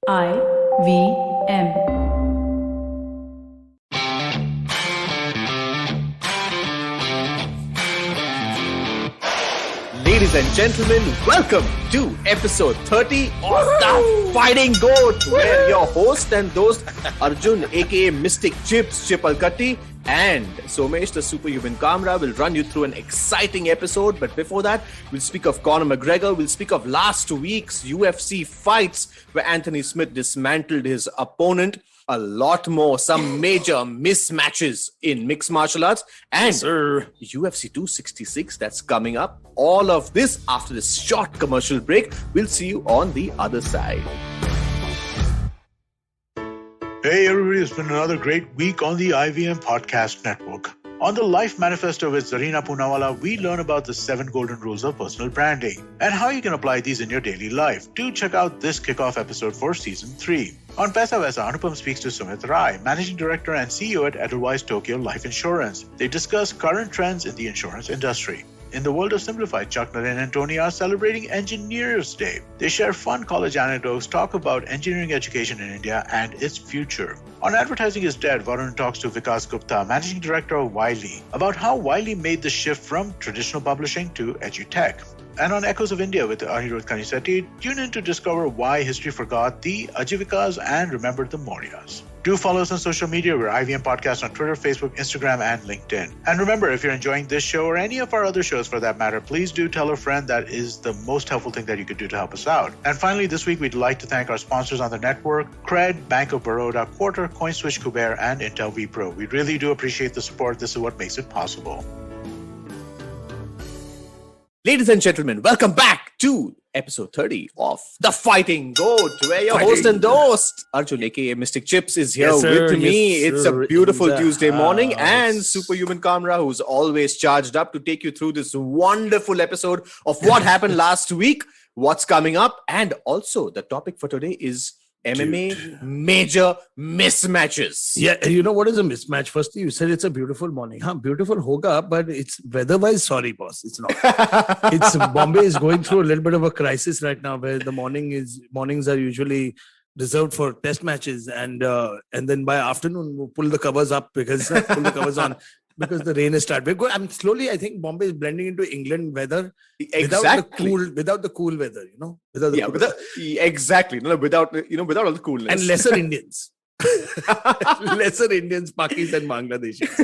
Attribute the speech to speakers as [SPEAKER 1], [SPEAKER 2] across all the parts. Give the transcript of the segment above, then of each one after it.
[SPEAKER 1] IVM.
[SPEAKER 2] Ladies and gentlemen, welcome to episode 30 of the Fighting G.O.A.T, where your host and host Arjun aka Mystic Chips Chipalkatti and Somesh the Superhuman Kamra will run you through an exciting episode. But before that, we'll speak of Connor McGregor, we'll speak of last week's UFC fights where Anthony Smith dismantled his opponent. A lot more, some major mismatches in mixed martial arts, and UFC 266 that's coming up. All of this after this short commercial break. We'll see you on the other side.
[SPEAKER 3] Hey everybody, it's been another great week on the IVM Podcast Network. On the Life Manifesto with Zarina Poonawala, we learn about the 7 golden rules of personal branding and how you can apply these in your daily life. Do check out this kickoff episode for Season 3. On Paisa Vaisa, Anupam speaks to Sumit Rai, Managing Director and CEO at Edelweiss Tokyo Life Insurance. They discuss current trends in the insurance industry. In the world of Simplified, Chuck Naren and Tony are celebrating Engineers Day. They share fun college anecdotes, talk about engineering education in India and its future. On Advertising is Dead, Varun talks to Vikas Gupta, Managing Director of Wiley, about how Wiley made the shift from traditional publishing to edutech. And on Echoes of India with Anirudh Kanisetti, tune in to discover why history forgot the Ajivikas and remembered the Mauryas. Do follow us on social media. We're IVM Podcast on Twitter, Facebook, Instagram, and LinkedIn. And remember, if you're enjoying this show or any of our other shows for that matter, please do tell a friend. That is the most helpful thing that you could do to help us out. And finally, this week, we'd like to thank our sponsors on the network, Cred, Bank of Baroda, Quarter, CoinSwitch, Kuber, and Intel vPro. We really do appreciate the support. This is what makes it possible.
[SPEAKER 2] Ladies and gentlemen, welcome back to episode 30 of The Fighting G.O.A.T, where your host and host, Arjun aka Mystic Chips, is here with me. It's a beautiful Tuesday morning, and Superhuman Kamra, who's always charged up to take you through this wonderful episode of what happened last week, what's coming up, and also the topic for today is MMA major mismatches.
[SPEAKER 4] Yeah, you know what is a mismatch? Firstly, you said it's a beautiful morning. Beautiful hoga, but it's weather-wise, sorry, boss. It's not. It's Bombay is going through a little bit of a crisis right now, where the mornings are usually reserved for test matches, and then by afternoon we'll pull the covers up because pull the covers on. Because the rain has started. I'm slowly, I think Bombay is blending into England weather without the cool weather, you know.
[SPEAKER 2] Exactly. No, without all the coolness.
[SPEAKER 4] And lesser Indians. Lesser Indians, Pakis and Bangladeshis.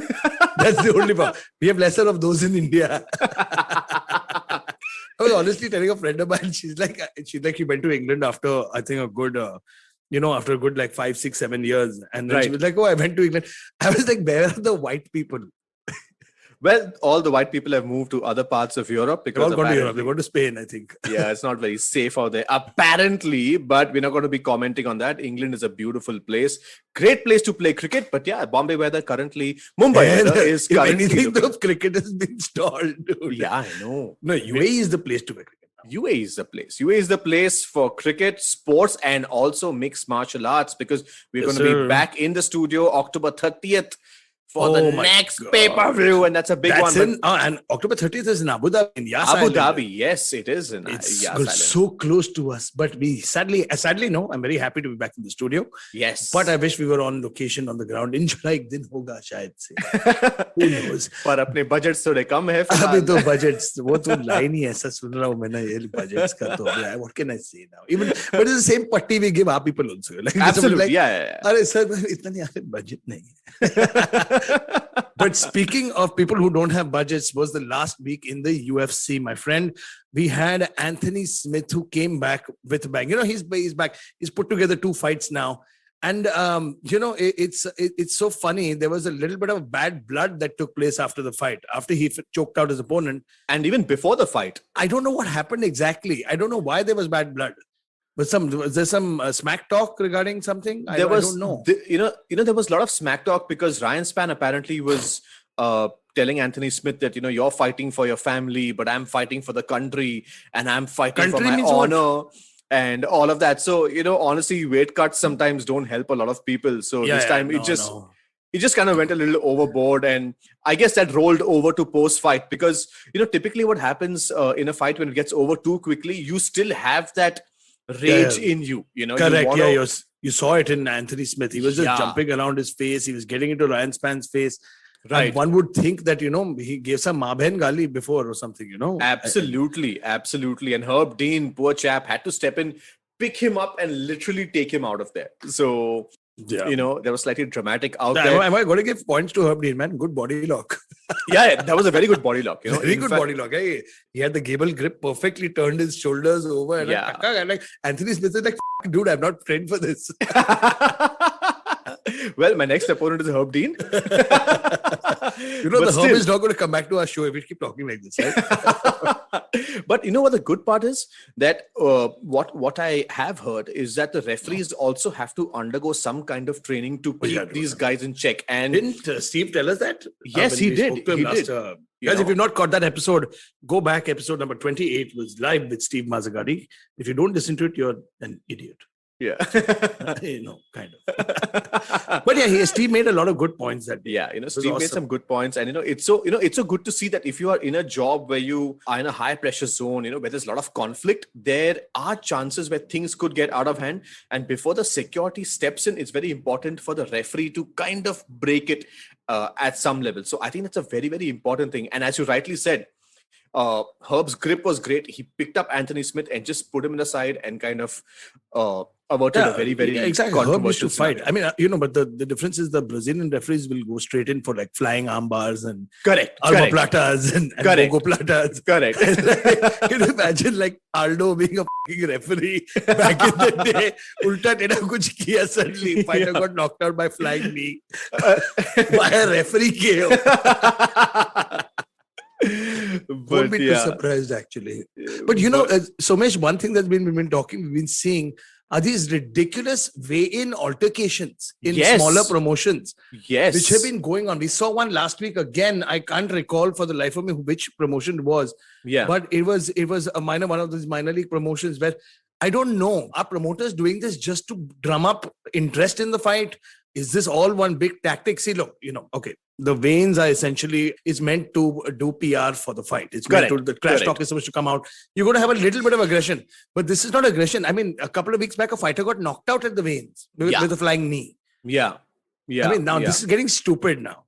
[SPEAKER 4] That's the only problem. We have lesser of those in India. I was honestly telling a friend of mine, she's like, she went to England after, I think, a good after a good like 5, 6, 7 years. And then she was like, oh, I went to England. I was like, where are the white people?
[SPEAKER 2] Well, all the white people have moved to other parts of Europe because
[SPEAKER 4] they're all gone to Europe. They go to Spain, I think.
[SPEAKER 2] Yeah, it's not very safe out there, apparently, but we're not going to be commenting on that. England is a beautiful place. Great place to play cricket. But yeah, Bombay weather currently, Mumbai weather is currently...
[SPEAKER 4] If anything, the cricket has been stalled, dude.
[SPEAKER 2] Yeah, I know.
[SPEAKER 4] No, UAE is the place to play cricket.
[SPEAKER 2] UAE is the place. UAE is the place for cricket, sports, and also mixed martial arts, because we're going to be back in the studio October 30th for the next pay-per-view, and that's a big one.
[SPEAKER 4] And October 30th is in Abu Dhabi. In Yas
[SPEAKER 2] Abu
[SPEAKER 4] Island.
[SPEAKER 2] Dhabi, yes, it is.
[SPEAKER 4] It's so close to us, but we sadly no. I'm very happy to be back in the studio.
[SPEAKER 2] Yes,
[SPEAKER 4] but I wish we were on location on the ground. In July, din hoga shayad se. Who knows?
[SPEAKER 2] पर अपने budgets थोड़े कम है.
[SPEAKER 4] अभी तो budgets वो तो line ही ऐसा सुन रहा हूँ मैंने ये budgets का तो what can I say now? But it's the same patti we give our people also. Like,
[SPEAKER 2] absolutely, yeah.
[SPEAKER 4] अरे sir इतना नहीं आते budget नहीं. But speaking of people who don't have budgets, was the last week in the UFC, my friend. We had Anthony Smith, who came back with a bang. You know, he's back. He's put together 2 fights now. And, it's so funny. There was a little bit of bad blood that took place after the fight, after he choked out his opponent.
[SPEAKER 2] And even before the fight.
[SPEAKER 4] I don't know what happened exactly. I don't know why there was bad blood. Was there some smack talk regarding something? I don't know.
[SPEAKER 2] There was a lot of smack talk because Ryan Spann apparently was telling Anthony Smith that, you're fighting for your family, but I'm fighting for the country, and I'm fighting for my honor. What? And all of that. So, honestly, weight cuts sometimes don't help a lot of people. So this time it just kind of went a little overboard. And I guess that rolled over to post-fight because, typically what happens in a fight when it gets over too quickly, you still have that rage in you. You know,
[SPEAKER 4] Correct.
[SPEAKER 2] You wanna,
[SPEAKER 4] You saw it in Anthony Smith. He was just
[SPEAKER 2] Yeah.
[SPEAKER 4] jumping around his face. He was getting into Ryan Span's face.
[SPEAKER 2] Right.
[SPEAKER 4] And one would think that, he gave some Mabhen Gali before or something,
[SPEAKER 2] Absolutely. And Herb Dean, poor chap, had to step in, pick him up, and literally take him out of there. So,
[SPEAKER 4] Yeah.
[SPEAKER 2] there was slightly dramatic out
[SPEAKER 4] Am
[SPEAKER 2] there.
[SPEAKER 4] I going to give points to Herb Dean, man? Good body lock.
[SPEAKER 2] Yeah, that was a very good body lock.
[SPEAKER 4] Very
[SPEAKER 2] In
[SPEAKER 4] good
[SPEAKER 2] fact-
[SPEAKER 4] body lock. Hey, he had the gable grip perfectly, turned his shoulders over. And
[SPEAKER 2] Yeah.
[SPEAKER 4] like Anthony Smith is like, dude, I'm not trained for this.
[SPEAKER 2] Well, my next opponent is Herb Dean.
[SPEAKER 4] The
[SPEAKER 2] But
[SPEAKER 4] Herb
[SPEAKER 2] still-
[SPEAKER 4] is not going to come back to our show if we keep talking like this, right?
[SPEAKER 2] But you know what the good part is? That what I have heard is that the referees also have to undergo some kind of training to keep
[SPEAKER 4] yeah,
[SPEAKER 2] these guys in check. And
[SPEAKER 4] Didn't Steve tell us that?
[SPEAKER 2] Yes,
[SPEAKER 4] when
[SPEAKER 2] he
[SPEAKER 4] we
[SPEAKER 2] did.
[SPEAKER 4] spoke to him
[SPEAKER 2] He
[SPEAKER 4] last,
[SPEAKER 2] did.
[SPEAKER 4] Guys,
[SPEAKER 2] know?
[SPEAKER 4] if you've not caught that episode, go back. Episode number 28 was live with Steve Mazzagatti. If you don't listen to it, you're an idiot.
[SPEAKER 2] yeah.
[SPEAKER 4] Kind of. But yeah, Steve made a lot of good points that day.
[SPEAKER 2] Yeah,
[SPEAKER 4] was
[SPEAKER 2] Steve made
[SPEAKER 4] awesome.
[SPEAKER 2] some good points, and it's so good to see that if you are in a job where you are in a high pressure zone, where there's a lot of conflict, there are chances where things could get out of hand. And before the security steps in, it's very important for the referee to kind of break it at some level. So I think that's a very, very important thing. And as you rightly said, Herb's grip was great. He picked up Anthony Smith and just put him in the side and kind of averted a very, very
[SPEAKER 4] exactly. Herb used to
[SPEAKER 2] controversial
[SPEAKER 4] fight.
[SPEAKER 2] scenario.
[SPEAKER 4] I mean, but the difference is the Brazilian referees will go straight in for like flying arm bars and
[SPEAKER 2] Correct.
[SPEAKER 4] alba platas and
[SPEAKER 2] Correct.
[SPEAKER 4] mogo platas.
[SPEAKER 2] Correct.
[SPEAKER 4] Can you imagine like Aldo being a fucking referee back in the day? Ulta tena kuch kiya suddenly. Fighter got knocked out by flying knee by a referee KO. Won't be too surprised actually. But Somesh, one thing that's we've been seeing are these ridiculous weigh-in altercations in
[SPEAKER 2] Yes.
[SPEAKER 4] smaller promotions.
[SPEAKER 2] Yes.
[SPEAKER 4] Which have been going on. We saw one last week again. I can't recall for the life of me which promotion it was.
[SPEAKER 2] Yeah.
[SPEAKER 4] But it was one of those minor league promotions where I don't know. Are promoters doing this just to drum up interest in the fight? Is this all one big tactic? See, look, okay. The veins are essentially is meant to do PR for the fight. It's meant to, the trash talk is supposed to come out. You're going to have a little bit of aggression, but this is not aggression. I mean, a couple of weeks back, a fighter got knocked out at the veins with a flying knee.
[SPEAKER 2] Yeah.
[SPEAKER 4] I mean, now this is getting stupid now.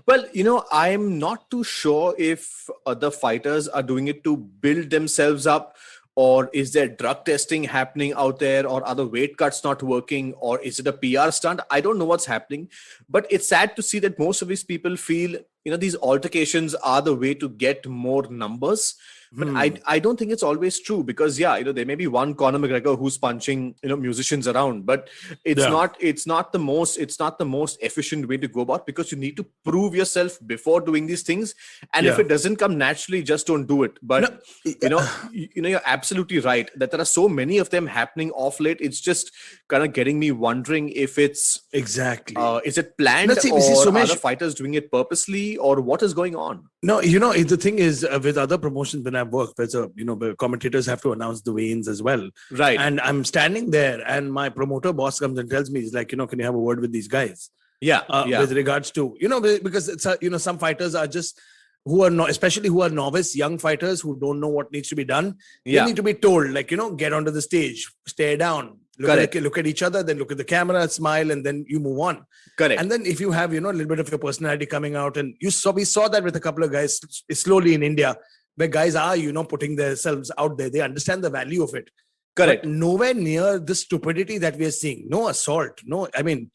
[SPEAKER 2] Well, I'm not too sure if the fighters are doing it to build themselves up, or is there drug testing happening out there, or are the weight cuts not working, or is it a PR stunt? I don't know what's happening, but it's sad to see that most of these people feel, these altercations are the way to get more numbers. But I don't think it's always true, because there may be one Connor McGregor who's punching musicians around, but it's not the most efficient way to go about, because you need to prove yourself before doing these things, and if it doesn't come naturally, just don't do it. But you're absolutely right that there are so many of them happening off late. It's just kind of getting me wondering if it's
[SPEAKER 4] exactly
[SPEAKER 2] is it planned, or are the fighters doing it purposely, or what is going on?
[SPEAKER 4] No, the thing is with other promotions when I've worked, there's where commentators have to announce the weigh-ins as well.
[SPEAKER 2] Right.
[SPEAKER 4] And I'm standing there and my promoter boss comes and tells me, he's like, can you have a word with these guys? With regards to, because it's, some fighters are just, who are not, especially who are novice, young fighters who don't know what needs to be done. They need to be told, like, get onto the stage, stare down, look at each other, then look at the camera, smile, and then you move on.
[SPEAKER 2] Correct.
[SPEAKER 4] And then if you have, a little bit of your personality coming out, and we saw that with a couple of guys slowly in India, where guys are, putting themselves out there. They understand the value of it.
[SPEAKER 2] Correct.
[SPEAKER 4] But nowhere near the stupidity that we are seeing. No assault. No, I mean,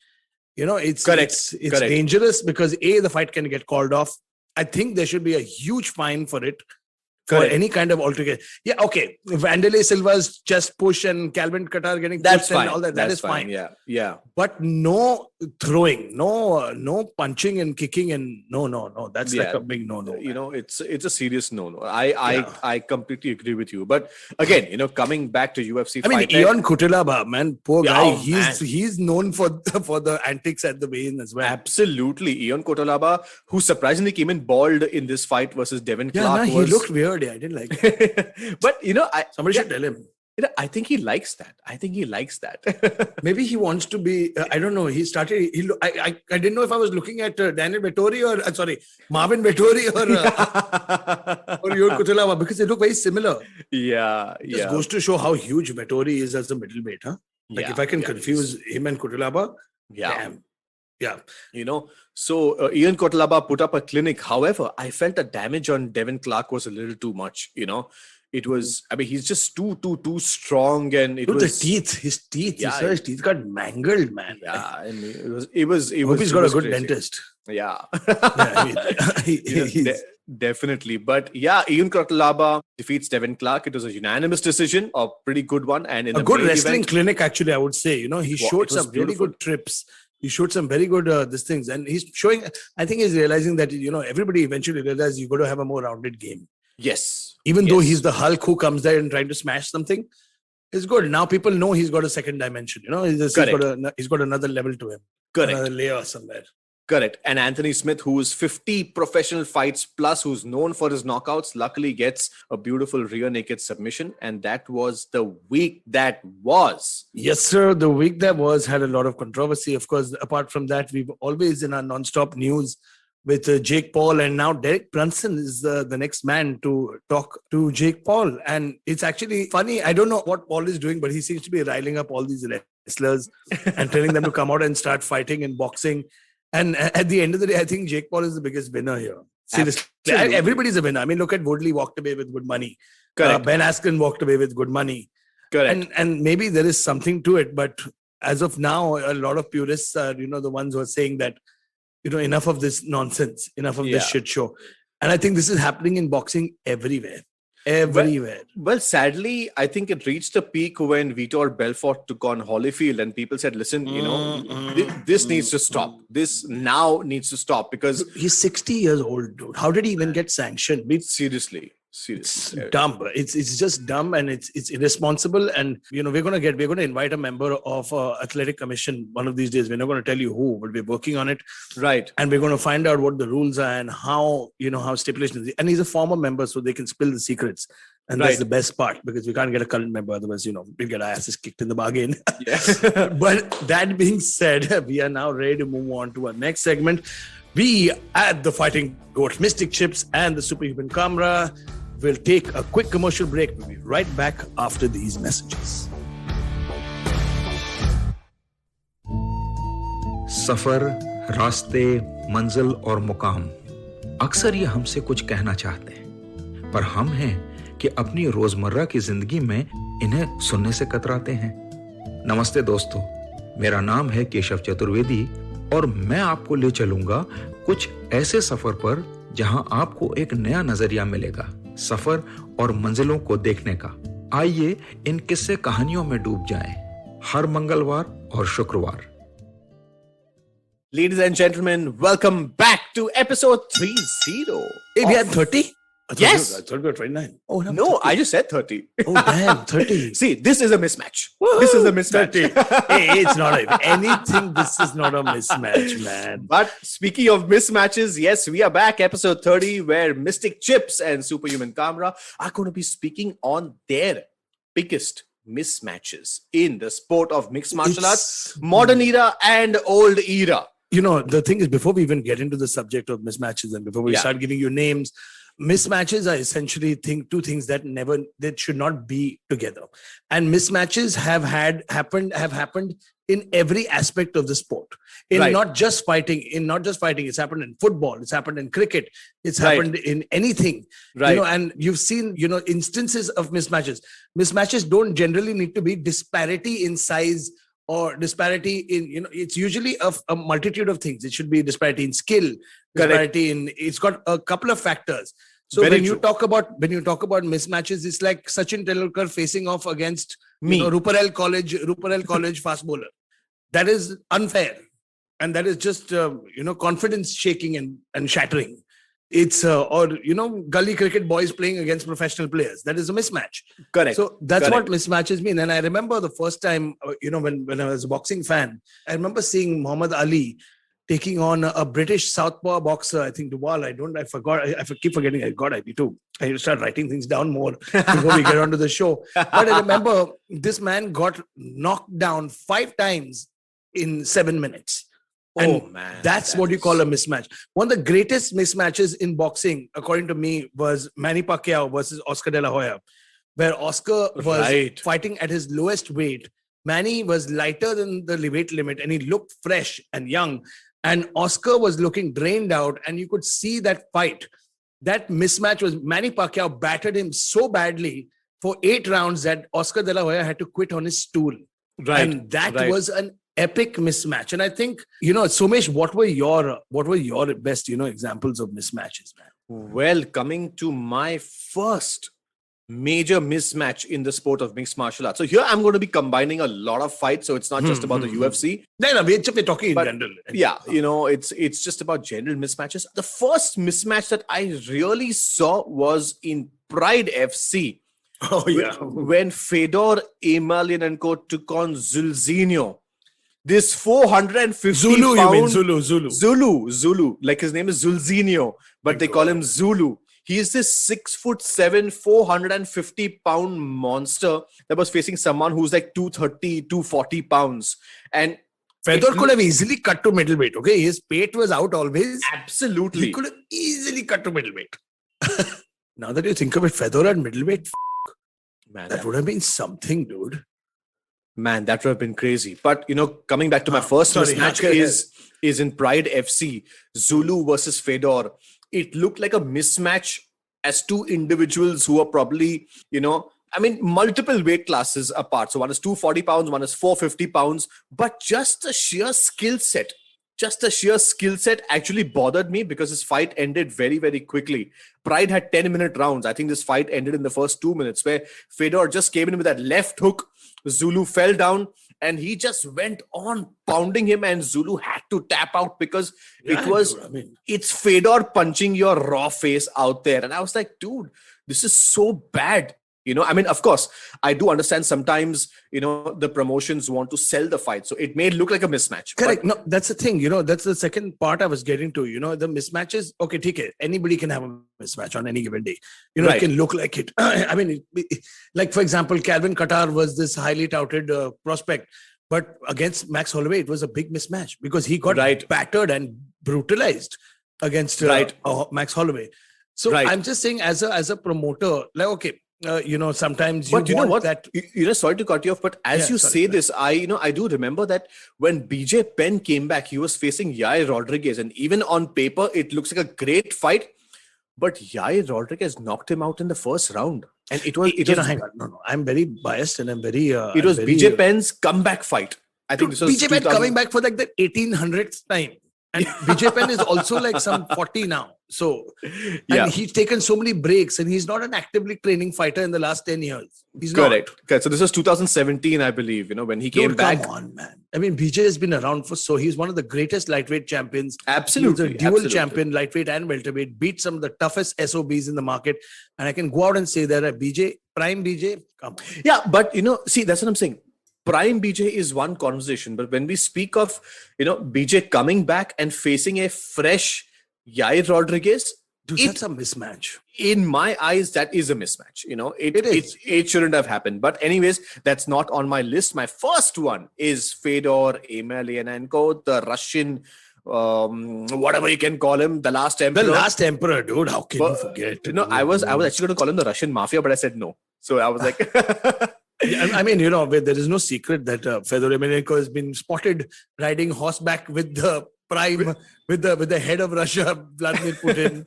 [SPEAKER 4] it's
[SPEAKER 2] Correct.
[SPEAKER 4] dangerous because the fight can get called off. I think there should be a huge fine for it. For any kind of altercation. Yeah, okay. Vanderlei Silva's chest push and Calvin Qatar getting pushed and all that is fine.
[SPEAKER 2] Yeah.
[SPEAKER 4] But no throwing, no punching and kicking, and no. That's like a big no.
[SPEAKER 2] It's a serious no. I completely agree with you. But again, coming back to UFC Fight Night.
[SPEAKER 4] Ion Kutelaba, man, poor guy. He's known for the antics at the weigh-in as well.
[SPEAKER 2] Absolutely. Ion Kutelaba, who surprisingly came in bald in this fight versus Devin Clark.
[SPEAKER 4] He looked weird. I didn't like it.
[SPEAKER 2] But
[SPEAKER 4] somebody should tell him.
[SPEAKER 2] I think he likes that.
[SPEAKER 4] Maybe he wants to be. I don't know. He started. I didn't know if I was looking at Daniel Vettori or Marvin Vettori or Yoel Kutelaba, because they look very similar.
[SPEAKER 2] Yeah,
[SPEAKER 4] It just goes to show how huge Vettori is as a middleweight, huh? Like if I can confuse him and Kutelaba, damn. Yeah.
[SPEAKER 2] So Ian Kotlaba put up a clinic. However, I felt the damage on Devin Clark was a little too much. It was. I mean, he's just too strong, and it was
[SPEAKER 4] the teeth. His teeth.
[SPEAKER 2] Yeah,
[SPEAKER 4] his teeth got mangled, man.
[SPEAKER 2] Yeah, and it was.
[SPEAKER 4] Hope he's got a good
[SPEAKER 2] crazy.
[SPEAKER 4] dentist.
[SPEAKER 2] Yeah.
[SPEAKER 4] He's
[SPEAKER 2] definitely. But yeah, Ian Kotlaba defeats Devin Clark. It was a unanimous decision, a pretty good one, and in
[SPEAKER 4] a
[SPEAKER 2] the
[SPEAKER 4] good
[SPEAKER 2] main
[SPEAKER 4] wrestling
[SPEAKER 2] event,
[SPEAKER 4] clinic. Actually, I would say. He showed some really
[SPEAKER 2] beautiful.
[SPEAKER 4] good trips. He showed some very good these things, and he's showing. I think he's realizing that everybody eventually realizes you got to have a more rounded game.
[SPEAKER 2] Yes.
[SPEAKER 4] Even though he's the Hulk who comes there and trying to smash something, it's good. Now people know he's got a second dimension. He's got another level to him.
[SPEAKER 2] Correct.
[SPEAKER 4] Another layer somewhere.
[SPEAKER 2] Correct. And Anthony Smith, who's 50 professional fights plus, who's known for his knockouts, luckily gets a beautiful rear naked submission. And that was the week that was.
[SPEAKER 4] Yes, sir. The week that was had a lot of controversy. Of course, apart from that, we've always in our non-stop news with Jake Paul, and now Derek Brunson is the next man to talk to Jake Paul. And it's actually funny. I don't know what Paul is doing, but he seems to be riling up all these wrestlers and telling them to come out and start fighting and boxing. And at the end of the day, I think Jake Paul is the biggest winner here. Seriously, everybody's a winner. I mean, look at Woodley walked away with good money.
[SPEAKER 2] Correct.
[SPEAKER 4] Ben Askren walked away with good money.
[SPEAKER 2] Correct.
[SPEAKER 4] And maybe there is something to it, but as of now, a lot of purists are, the ones who are saying that, enough of this nonsense, enough of this shit show. And I think this is happening in boxing everywhere. Well,
[SPEAKER 2] sadly, I think it reached a peak when Vitor Belfort took on Holyfield, and people said, listen, this needs to stop. This now needs to stop, because
[SPEAKER 4] he's 60 years old, dude. How did he even get sanctioned?
[SPEAKER 2] Seriously.
[SPEAKER 4] It's dumb. It's just dumb, and it's irresponsible. And we're gonna invite a member of Athletic Commission one of these days. We're not going to tell you who, but we're working on it.
[SPEAKER 2] Right.
[SPEAKER 4] And we're going to find out what the rules are and how how stipulations. And he's a former member, so they can spill the secrets. And that's the best part, because we can't get a current member, otherwise we'll get our asses kicked in the bargain.
[SPEAKER 2] Yeah.
[SPEAKER 4] But that being said, we are now ready to move on to our next segment. We at the Fighting G.O.A.T, Mystic Chips and the Superhuman Kamra. We'll take a quick commercial break. We'll be right back after these messages.
[SPEAKER 1] सफर, रास्ते, मंजिल और मुकाम अक्सर ये हमसे कुछ कहना चाहते हैं, पर हम हैं कि अपनी रोजमर्रा की जिंदगी में इन्हें सुनने से कतराते हैं। नमस्ते दोस्तों, मेरा नाम है केशव चतुर्वेदी और मैं आपको ले चलूंगा कुछ ऐसे सफर पर जहां आपको एक नया नजरिया मिलेगा सफर और मंजिलों को देखने का। आइए इन किस्से कहानियों में डूब जाएं, हर मंगलवार और शुक्रवार।
[SPEAKER 2] Ladies and gentlemen, welcome back to episode 30.
[SPEAKER 4] Hey, we had 30?
[SPEAKER 2] Yes.
[SPEAKER 4] I thought we were 29. Oh,
[SPEAKER 2] no, I just said 30.
[SPEAKER 4] Oh, damn, 30.
[SPEAKER 2] See, this is a mismatch. This is a mismatch.
[SPEAKER 4] Hey, it's not anything. This is not a mismatch, man.
[SPEAKER 2] But speaking of mismatches, yes, we are back, episode 30, where Mystic Chips and Superhuman Kamra are going to be speaking on their biggest mismatches in the sport of mixed martial arts, modern era and old era.
[SPEAKER 4] The thing is, before we even get into the subject of mismatches and before we start giving you names, mismatches are essentially two things that should not be together. And mismatches have happened in every aspect of the sport. Not just fighting, it's happened in football, it's happened in cricket, it's happened in anything.
[SPEAKER 2] Right.
[SPEAKER 4] And you've seen, instances of mismatches. Mismatches don't generally need to be disparity in size or disparity in, it's usually a multitude of things. It should be disparity in skill, disparity in, it's got a couple of factors. So when you talk about mismatches, it's like Sachin Tendulkar facing off against Ruparel College fast bowler. That is unfair. And that is just, confidence shaking and shattering. It's, gully cricket boys playing against professional players. That is a mismatch.
[SPEAKER 2] Correct.
[SPEAKER 4] So that's what mismatches mean. And I remember the first time, when I was a boxing fan, I remember seeing Muhammad Ali taking on a British southpaw boxer. I think Duval. I forgot. I keep forgetting. I need to start writing things down more before we get onto the show. But I remember this man got knocked down 5 times in 7 minutes. And
[SPEAKER 2] man.
[SPEAKER 4] That's what you call a mismatch. One of the greatest mismatches in boxing, according to me, was Manny Pacquiao versus Oscar De La Hoya, where Oscar was fighting at his lowest weight. Manny was lighter than the weight limit and he looked fresh and young. And Oscar was looking drained out, and you could see that fight. That mismatch was Manny Pacquiao battered him so badly for 8 rounds that Oscar De La Hoya had to quit on his stool.
[SPEAKER 2] Right.
[SPEAKER 4] And that was an epic mismatch. And I think, Somesh, what were your best, examples of mismatches, man?
[SPEAKER 2] Well, coming to my first major mismatch in the sport of mixed martial arts. So here I'm going to be combining a lot of fights. So it's not just about the UFC.
[SPEAKER 4] No, we're talking in general.
[SPEAKER 2] Yeah, it's just about general mismatches. The first mismatch that I really saw was in Pride FC.
[SPEAKER 4] Oh, yeah.
[SPEAKER 2] When Fedor, Emelianenko took on Zulzinho. This 450
[SPEAKER 4] Zulu,
[SPEAKER 2] pound...
[SPEAKER 4] you mean Zulu.
[SPEAKER 2] Zulu. Like his name is Zulzinho, but they call him Zulu. He is this 6'7", 450 pound monster that was facing someone who's like 230, 240 pounds. And
[SPEAKER 4] Fedor could have easily cut to middleweight. Okay, his pate was out always.
[SPEAKER 2] Absolutely.
[SPEAKER 4] He could have easily cut to middleweight. Now that you think of it, Fedor at middleweight, man, that would have been something, dude.
[SPEAKER 2] Man, that would have been crazy. But, coming back to my first mismatch is in Pride FC, Zulu versus Fedor. It looked like a mismatch as 2 individuals who are probably, multiple weight classes apart. So one is 240 pounds, one is 450 pounds. But just the sheer skill set actually bothered me because this fight ended very, very quickly. Pride had 10-minute rounds. I think this fight ended in the first 2 minutes where Fedor just came in with that left hook. Zulu fell down and he just went on pounding him, and Zulu had to tap out because it's Fedor punching your raw face out there. And I was like, dude, this is so bad. Of course, I do understand sometimes, the promotions want to sell the fight. So it may look like a mismatch.
[SPEAKER 4] Correct. No, that's the thing. That's the second part I was getting to. The mismatches, okay, TK, anybody can have a mismatch on any given day. It can look like it. Like, for example, Calvin Qatar was this highly touted prospect. But against Max Holloway, it was a big mismatch because he got battered and brutalized against Max Holloway. So I'm just saying, as a promoter, like, okay, sometimes
[SPEAKER 2] but you know what that sorry to cut you off, but as you say this, I do remember that when BJ Penn came back, he was facing Yair Rodriguez, and even on paper it looks like a great fight, but Yair Rodriguez knocked him out in the first round, and it was
[SPEAKER 4] hang on, no, I'm very biased and I'm very
[SPEAKER 2] it was BJ Penn's comeback fight. I think this was
[SPEAKER 4] BJ Penn coming back for like the 1800th time. And BJ Penn is also like some 40 now. So, and he's taken so many breaks, and he's not an actively training fighter in the last 10 years. He's
[SPEAKER 2] correct. Okay, so this was 2017, I believe, when he came back.
[SPEAKER 4] Come on, man. BJ has been around he's one of the greatest lightweight champions.
[SPEAKER 2] Absolutely.
[SPEAKER 4] He's a dual champion, lightweight and welterweight, beat some of the toughest SOBs in the market. And I can go out and say that prime BJ, come on.
[SPEAKER 2] Yeah, but see, that's what I'm saying. Prime BJ is one conversation, but when we speak of, BJ coming back and facing a fresh Yair Rodriguez,
[SPEAKER 4] that's a mismatch.
[SPEAKER 2] In my eyes, that is a mismatch. It shouldn't have happened. But anyways, that's not on my list. My first one is Fedor Emelianenko, the Russian, whatever you can call him, the last emperor.
[SPEAKER 4] The last emperor, dude. How can you forget?
[SPEAKER 2] I was actually going to call him the Russian mafia, but I said no. So I was like...
[SPEAKER 4] there is no secret that Fedor Emelianenko has been spotted riding horseback with the prime, with the head of Russia, Vladimir Putin.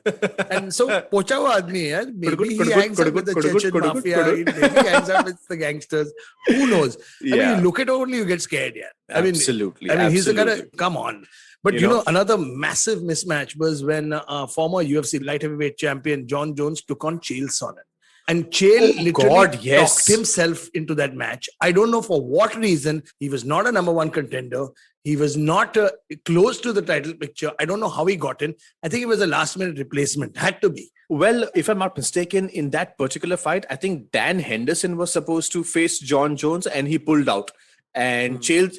[SPEAKER 4] And so, pocha hua aadmi hai. Maybe he hangs out with the Chechen mafia. Maybe he hangs out with the gangsters. Who knows? You look at it only, you get scared. Yeah.
[SPEAKER 2] Absolutely.
[SPEAKER 4] He's the kind of, come on. But another massive mismatch was when former UFC light heavyweight champion John Jones took on Chael Sonnen. And Chael talked himself into that match. I don't know for what reason. He was not a number 1 contender. He was not close to the title picture. I don't know how he got in. I think it was a last-minute replacement. Had to be.
[SPEAKER 2] Well, if I'm not mistaken, in that particular fight, I think Dan Henderson was supposed to face John Jones, and he pulled out. And Chael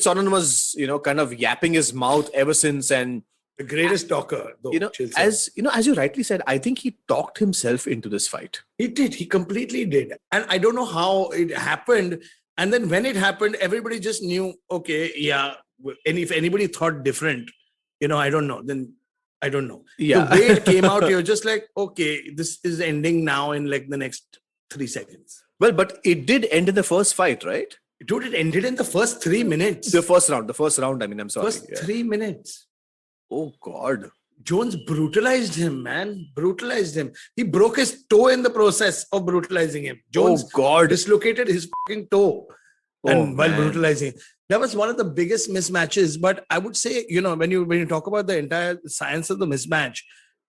[SPEAKER 2] Sonnen was, kind of yapping his mouth ever since. And
[SPEAKER 4] the greatest talker, though.
[SPEAKER 2] As you rightly said, I think he talked himself into this fight.
[SPEAKER 4] He did. He completely did. And I don't know how it happened. And then when it happened, everybody just knew, okay, yeah. And if anybody thought different, I don't know. Then I don't know.
[SPEAKER 2] Yeah.
[SPEAKER 4] The way it came out, you're just like, okay, this is ending now in like the next 3 seconds.
[SPEAKER 2] Well, but it did end in the first fight, right?
[SPEAKER 4] Dude, it ended in the first 3 minutes.
[SPEAKER 2] The first round. I mean, I'm sorry.
[SPEAKER 4] First 3 minutes.
[SPEAKER 2] Oh, God.
[SPEAKER 4] Jones brutalized him, man. Brutalized him. He broke his toe in the process of brutalizing him. Jones dislocated his fucking toe while brutalizing him. That was one of the biggest mismatches. But I would say, when you talk about the entire science of the mismatch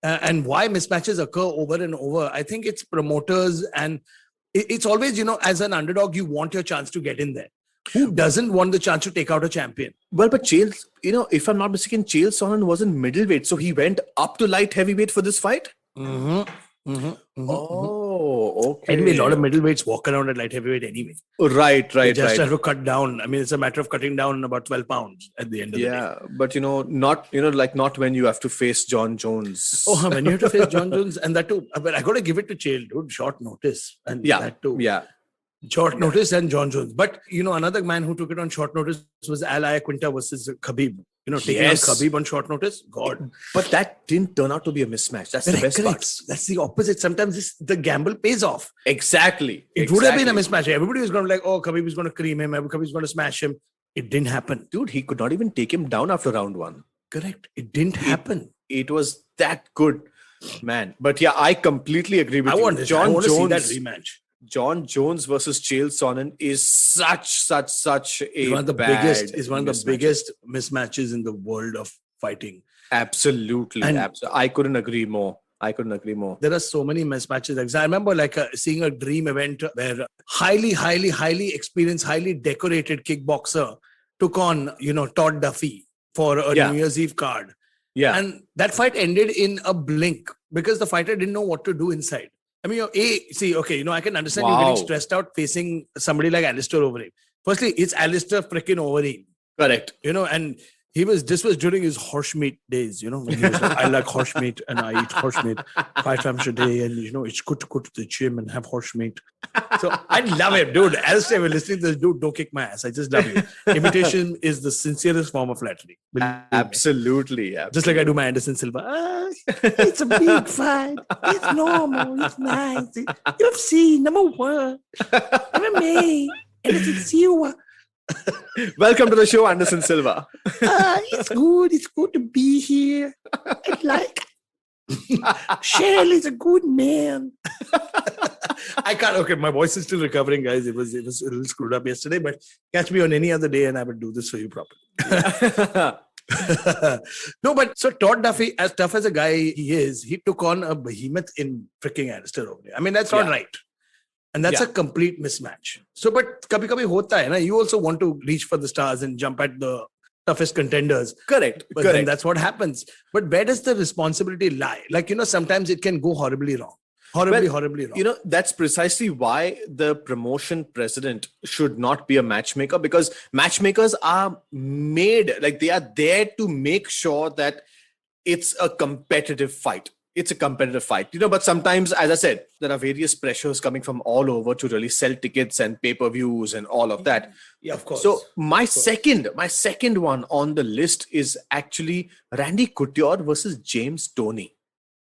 [SPEAKER 4] and why mismatches occur over and over, I think it's promoters and it's always, as an underdog, you want your chance to get in there. Who doesn't want the chance to take out a champion?
[SPEAKER 2] Well, but Chael, if I'm not mistaken, Chael Sonnen was in middleweight. So he went up to light heavyweight for this fight? Oh, okay.
[SPEAKER 4] Anyway, a lot of middleweights walk around at light heavyweight anyway.
[SPEAKER 2] Right.
[SPEAKER 4] They just have to cut down. I mean, it's a matter of cutting down about 12 pounds at the end of the day.
[SPEAKER 2] Yeah, but not when you have to face John Jones.
[SPEAKER 4] Oh, when you have to face John Jones, and that too. But I got to give it to Chael, dude. Short notice, and that too.
[SPEAKER 2] Yeah.
[SPEAKER 4] Short notice and John Jones. But, another man who took it on short notice was Al Iaquinta versus Khabib. Taking on Khabib on short notice. God.
[SPEAKER 2] But that didn't turn out to be a mismatch. That's the best part.
[SPEAKER 4] That's the opposite. Sometimes the gamble pays off.
[SPEAKER 2] Exactly.
[SPEAKER 4] It would have been a mismatch. Everybody was going to be like, oh, Khabib is going to cream him. Khabib is going to smash him. It didn't happen.
[SPEAKER 2] Dude, he could not even take him down after round 1.
[SPEAKER 4] Correct. It didn't happen.
[SPEAKER 2] It was that good, man. But yeah, I completely agree with you.
[SPEAKER 4] I want to see that rematch.
[SPEAKER 2] John Jones versus Chael Sonnen is such a
[SPEAKER 4] one of the biggest mismatches in the world of fighting.
[SPEAKER 2] Absolutely. I couldn't agree more.
[SPEAKER 4] There are so many mismatches. I remember seeing a dream event where highly experienced, highly decorated kickboxer took on, Todd Duffy for a New Year's Eve card.
[SPEAKER 2] Yeah.
[SPEAKER 4] And that fight ended in a blink because the fighter didn't know what to do inside. I mean, I can understand you getting stressed out facing somebody like Alistair Overeem. Firstly, it's Alistair freaking Overeem.
[SPEAKER 2] Correct.
[SPEAKER 4] And this was during his horse meat days, when he was like, I like horse meat and I eat horse meat 5 times a day. And, it's good to go to the gym and have horse meat. So I love him, dude. Alistair, we're listening to this dude, don't kick my ass. I just love you. Imitation is the sincerest form of flattery.
[SPEAKER 2] Absolutely.
[SPEAKER 4] Just like I do my Anderson Silva. It's a big fight. It's normal. It's nice. UFC, number 1. MMA. Anderson Silva.
[SPEAKER 2] Welcome to the show, Anderson Silva.
[SPEAKER 4] It's good. It's good to be here. I like Cheryl is a good man. I can't. Okay, my voice is still recovering, guys. It was a little screwed up yesterday, but catch me on any other day and I will do this for you properly. No, but so Todd Duffy, as tough as a guy he is, he took on a behemoth in freaking Alistair Overeem. I mean, that's not right. And that's a complete mismatch. So, but kabhi hota hai na, you also want to reach for the stars and jump at the toughest contenders.
[SPEAKER 2] Correct.
[SPEAKER 4] But then that's what happens. But where does the responsibility lie? Sometimes it can go horribly wrong. Horribly wrong.
[SPEAKER 2] That's precisely why the promotion president should not be a matchmaker, because matchmakers are made, they are there to make sure that it's a competitive fight. It's a competitive fight, but sometimes, as I said, there are various pressures coming from all over to really sell tickets and pay-per-views and all of that.
[SPEAKER 4] Yeah, of course.
[SPEAKER 2] So my second one on the list is actually Randy Couture versus James Toney.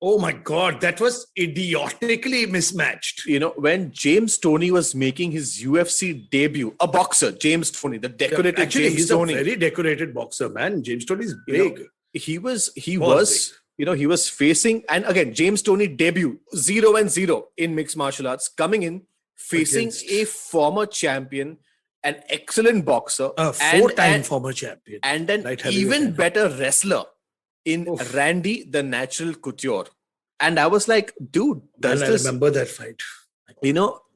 [SPEAKER 4] Oh my God, that was idiotically mismatched.
[SPEAKER 2] When James Toney was making his UFC debut, a boxer, James Toney, the decorated James Toney.
[SPEAKER 4] He's a very decorated boxer, man. James Toney is big.
[SPEAKER 2] He was facing, and again, James Toney debut 0-0 in mixed martial arts, coming in facing a former champion, an excellent boxer,
[SPEAKER 4] a 4-time former champion,
[SPEAKER 2] and an even better wrestler in Randy the Natural Couture. And I was like, dude,
[SPEAKER 4] I remember that fight.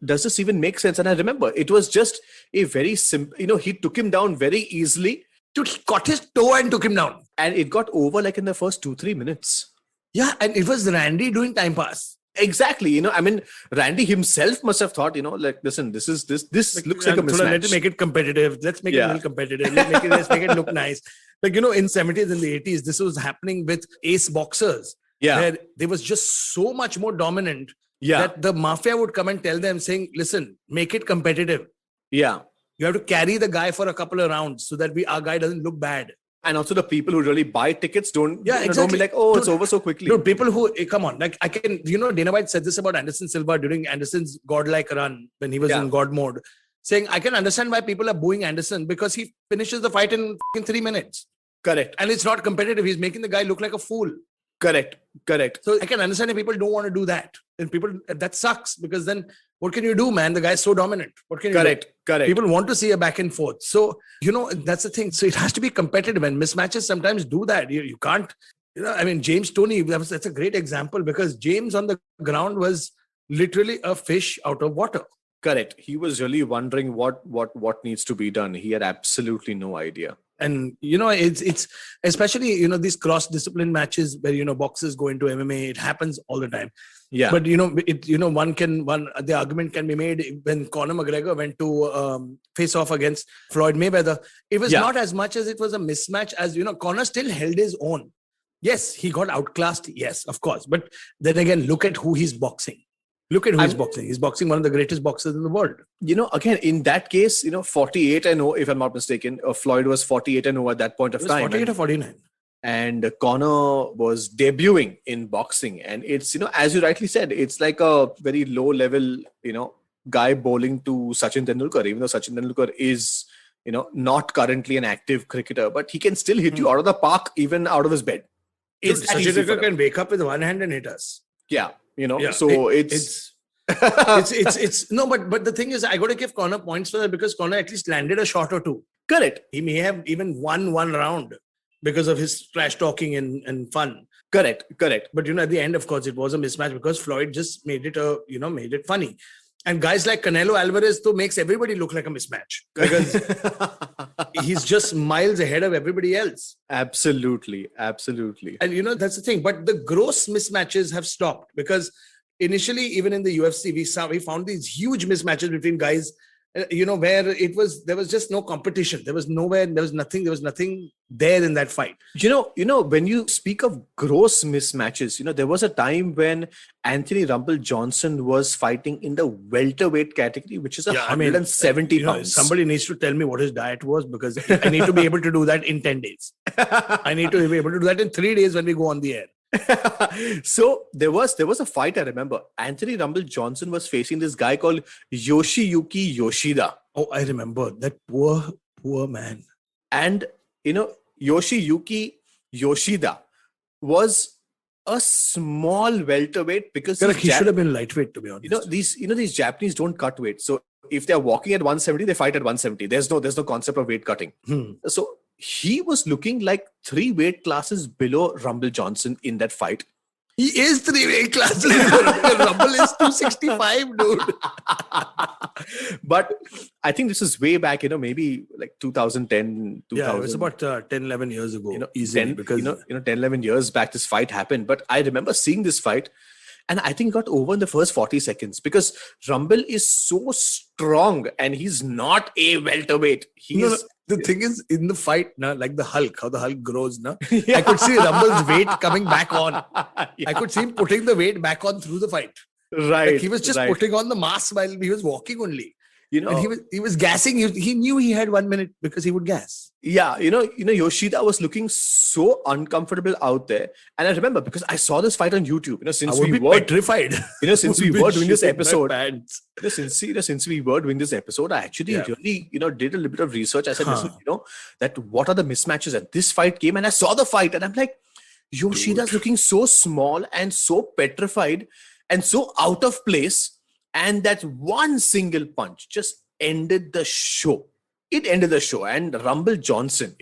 [SPEAKER 2] Does this even make sense? And I remember it was just a very simple, he took him down very easily.
[SPEAKER 4] Dude, he caught his toe and took him down.
[SPEAKER 2] And it got over in the first 2-3 minutes.
[SPEAKER 4] Yeah, and it was Randy doing time pass.
[SPEAKER 2] Exactly. I mean, Randy himself must have thought, like, listen, this looks like a mismatch.
[SPEAKER 4] Let's make it competitive. Let's make it a little competitive. Let's make it look nice. Like, in 70s and the 80s, this was happening with ace boxers.
[SPEAKER 2] Yeah.
[SPEAKER 4] Where they was just so much more dominant that the mafia would come and tell them saying, listen, make it competitive.
[SPEAKER 2] Yeah.
[SPEAKER 4] You have to carry the guy for a couple of rounds so that our guy doesn't look bad.
[SPEAKER 2] And also the people who really buy tickets don't be like,
[SPEAKER 4] Dude,
[SPEAKER 2] it's over so quickly.
[SPEAKER 4] Dude, people who, come on, like I can, Dana White said this about Anderson Silva during Anderson's godlike run when he was in God mode, saying, I can understand why people are booing Anderson because he finishes the fight in 3 minutes.
[SPEAKER 2] Correct.
[SPEAKER 4] And it's not competitive. He's making the guy look like a fool.
[SPEAKER 2] Correct.
[SPEAKER 4] So I can understand if people don't want to do that. And that sucks because then what can you do, man? The guy's so dominant. What can you do?
[SPEAKER 2] Correct.
[SPEAKER 4] People want to see a back and forth. So, that's the thing. So it has to be competitive, and mismatches sometimes do that. You can't, I mean, James Toney, that's a great example because James on the ground was literally a fish out of water.
[SPEAKER 2] Correct. He was really wondering what needs to be done. He had absolutely no idea.
[SPEAKER 4] And it's especially these cross-discipline matches where boxers go into MMA. It happens all the time.
[SPEAKER 2] Yeah.
[SPEAKER 4] But the argument can be made when Connor McGregor went to face off against Floyd Mayweather. It was not as much as it was a mismatch as Connor still held his own. Yes, he got outclassed. Yes, of course. But then again, look at who he's boxing. Look at who he's boxing. He's boxing one of the greatest boxers in the world.
[SPEAKER 2] Again, in that case, 48-0, if I'm not mistaken, Floyd was 48-0 at that point of time.
[SPEAKER 4] 48 or 49.
[SPEAKER 2] And Connor was debuting in boxing. And it's, as you rightly said, it's like a very low level, guy bowling to Sachin Tendulkar, even though Sachin Tendulkar is, not currently an active cricketer, but he can still hit you out of the park, even out of his bed.
[SPEAKER 4] Sachin Tendulkar can wake up with one hand and hit us.
[SPEAKER 2] Yeah. So it's
[SPEAKER 4] no, but the thing is, I got to give Connor points for that because Connor at least landed a shot or two.
[SPEAKER 2] Correct.
[SPEAKER 4] He may have even won one round because of his trash talking and fun.
[SPEAKER 2] Correct. But
[SPEAKER 4] at the end, of course, it was a mismatch because Floyd just made it funny. And guys like Canelo Alvarez though makes everybody look like a mismatch because he's just miles ahead of everybody else.
[SPEAKER 2] Absolutely. And
[SPEAKER 4] that's the thing. But the gross mismatches have stopped because initially, even in the UFC, we found these huge mismatches between guys, where there was just no competition. There was nothing there in that fight.
[SPEAKER 2] When you speak of gross mismatches, there was a time when Anthony Rumble Johnson was fighting in the welterweight category, which is 170 pounds.
[SPEAKER 4] Somebody needs to tell me what his diet was because I need to be able to do that in 10 days. I need to be able to do that in 3 days when we go on the air.
[SPEAKER 2] So there was a fight, I remember. Anthony Rumble Johnson was facing this guy called Yoshiyuki Yoshida.
[SPEAKER 4] Oh, I remember that poor man.
[SPEAKER 2] And Yoshiyuki Yoshida was a small welterweight because
[SPEAKER 4] he should have been lightweight, to be honest.
[SPEAKER 2] These Japanese don't cut weight. So if they're walking at 170, they fight at 170. There's no concept of weight cutting. So he was looking like 3 weight classes below Rumble Johnson in that fight.
[SPEAKER 4] He is 3 weight classes below. Rumble is 265, dude.
[SPEAKER 2] But I think this is way back, maybe like 2010, 2000.
[SPEAKER 4] Yeah, it was about 10, 11 years ago. Easily,
[SPEAKER 2] 10, 11 years back this fight happened. But I remember seeing this fight and I think it got over in the first 40 seconds because Rumble is so strong and he's not a welterweight.
[SPEAKER 4] The thing is, in the fight, like the Hulk, how the Hulk grows, I could see Rumble's weight coming back on. I could see him putting the weight back on through the fight.
[SPEAKER 2] Right.
[SPEAKER 4] Like he was just putting on the mass while he was walking only. And he was gassing. He knew he had 1 minute because he would gas.
[SPEAKER 2] Yeah, Yoshida was looking so uncomfortable out there. And I remember because I saw this fight on YouTube. Since we were
[SPEAKER 4] petrified.
[SPEAKER 2] Since we were doing this episode. Since we were doing this episode, I actually really, did a little bit of research. I said, listen, that what are the mismatches? And this fight came and I saw the fight and I'm like, Yoshida's looking so small and so petrified and so out of place. And that one single punch just ended the show. It ended the show. And Rumble Johnson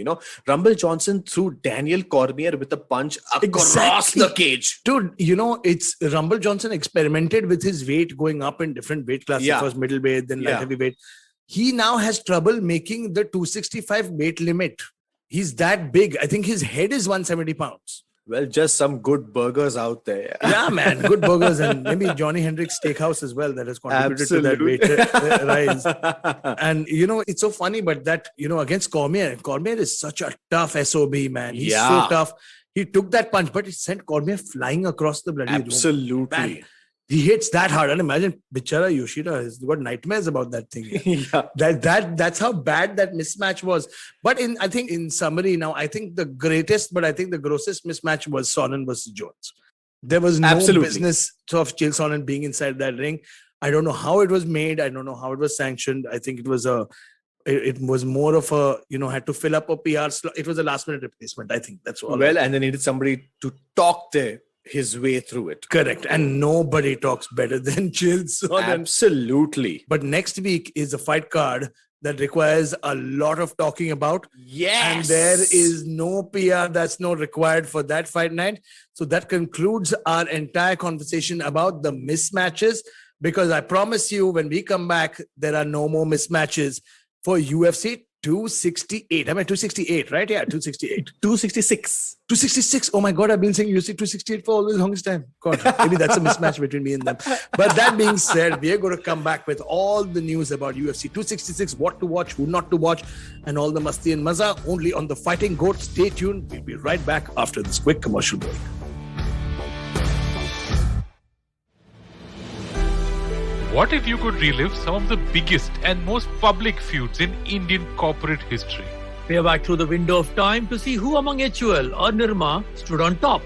[SPEAKER 2] threw Daniel Cormier with a punch across the cage.
[SPEAKER 4] Dude, it's Rumble Johnson experimented with his weight going up in different weight classes. First middleweight, then light heavyweight. He now has trouble making the 265 weight limit. He's that big. I think his head is 170 pounds.
[SPEAKER 2] Well, just some good burgers out there.
[SPEAKER 4] Yeah, man, good burgers and maybe Johnny Hendricks Steakhouse as well that has contributed to that weight rise. And it's so funny, but that against Cormier is such a tough SOB, man. He's so tough. He took that punch, but it sent Cormier flying across the bloody room.
[SPEAKER 2] Absolutely.
[SPEAKER 4] Man, he hits that hard. And imagine Bichara Yoshida has got nightmares about that thing. That's how bad that mismatch was. But I think in summary now, I think the greatest, but I think the grossest mismatch was Sonnen versus Jones. There was no business of Chael Sonnen being inside that ring. I don't know how it was made. I don't know how it was sanctioned. I think it was more of a, had to fill up a PR slot. It was a last minute replacement. I think that's all.
[SPEAKER 2] Well, and they needed somebody to talk his way through it.
[SPEAKER 4] Correct. And nobody talks better than Chael Sonnen.
[SPEAKER 2] Absolutely.
[SPEAKER 4] But next week is a fight card that requires a lot of talking about.
[SPEAKER 2] Yes.
[SPEAKER 4] And there is no PR that's not required for that fight night. So that concludes our entire conversation about the mismatches, because I promise you when we come back, there are no more mismatches for UFC 268. I mean 268, right? Yeah, 268.
[SPEAKER 2] 266.
[SPEAKER 4] 266. Oh my God, I've been saying UFC 268 for all the longest time. God, maybe that's a mismatch between me and them. But that being said, we are going to come back with all the news about UFC 266, what to watch, who not to watch, and all the masti and maza only on the Fighting Goat. Stay tuned. We'll be right back after this quick commercial break.
[SPEAKER 5] What if you could relive some of the biggest and most public feuds in Indian corporate history?
[SPEAKER 6] Peer back through the window of time to see who among HUL or Nirma stood on top.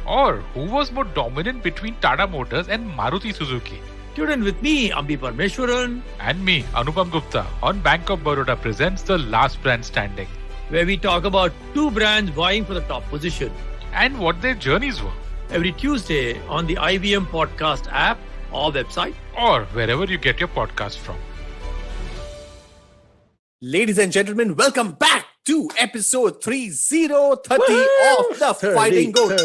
[SPEAKER 5] Or who was more dominant between Tata Motors and Maruti Suzuki?
[SPEAKER 6] Tune in with me, Ambi Parmeshwaran,
[SPEAKER 5] And me, Anupam Gupta, on Bank of Baroda presents The Last Brand Standing,
[SPEAKER 6] where we talk about two brands vying for the top position.
[SPEAKER 5] and what their journeys were,
[SPEAKER 6] Every Tuesday on the IVM Podcast app or website.
[SPEAKER 5] or wherever you get your podcast from.
[SPEAKER 2] Ladies and gentlemen, welcome back to episode 3030 of the Fighting Goat.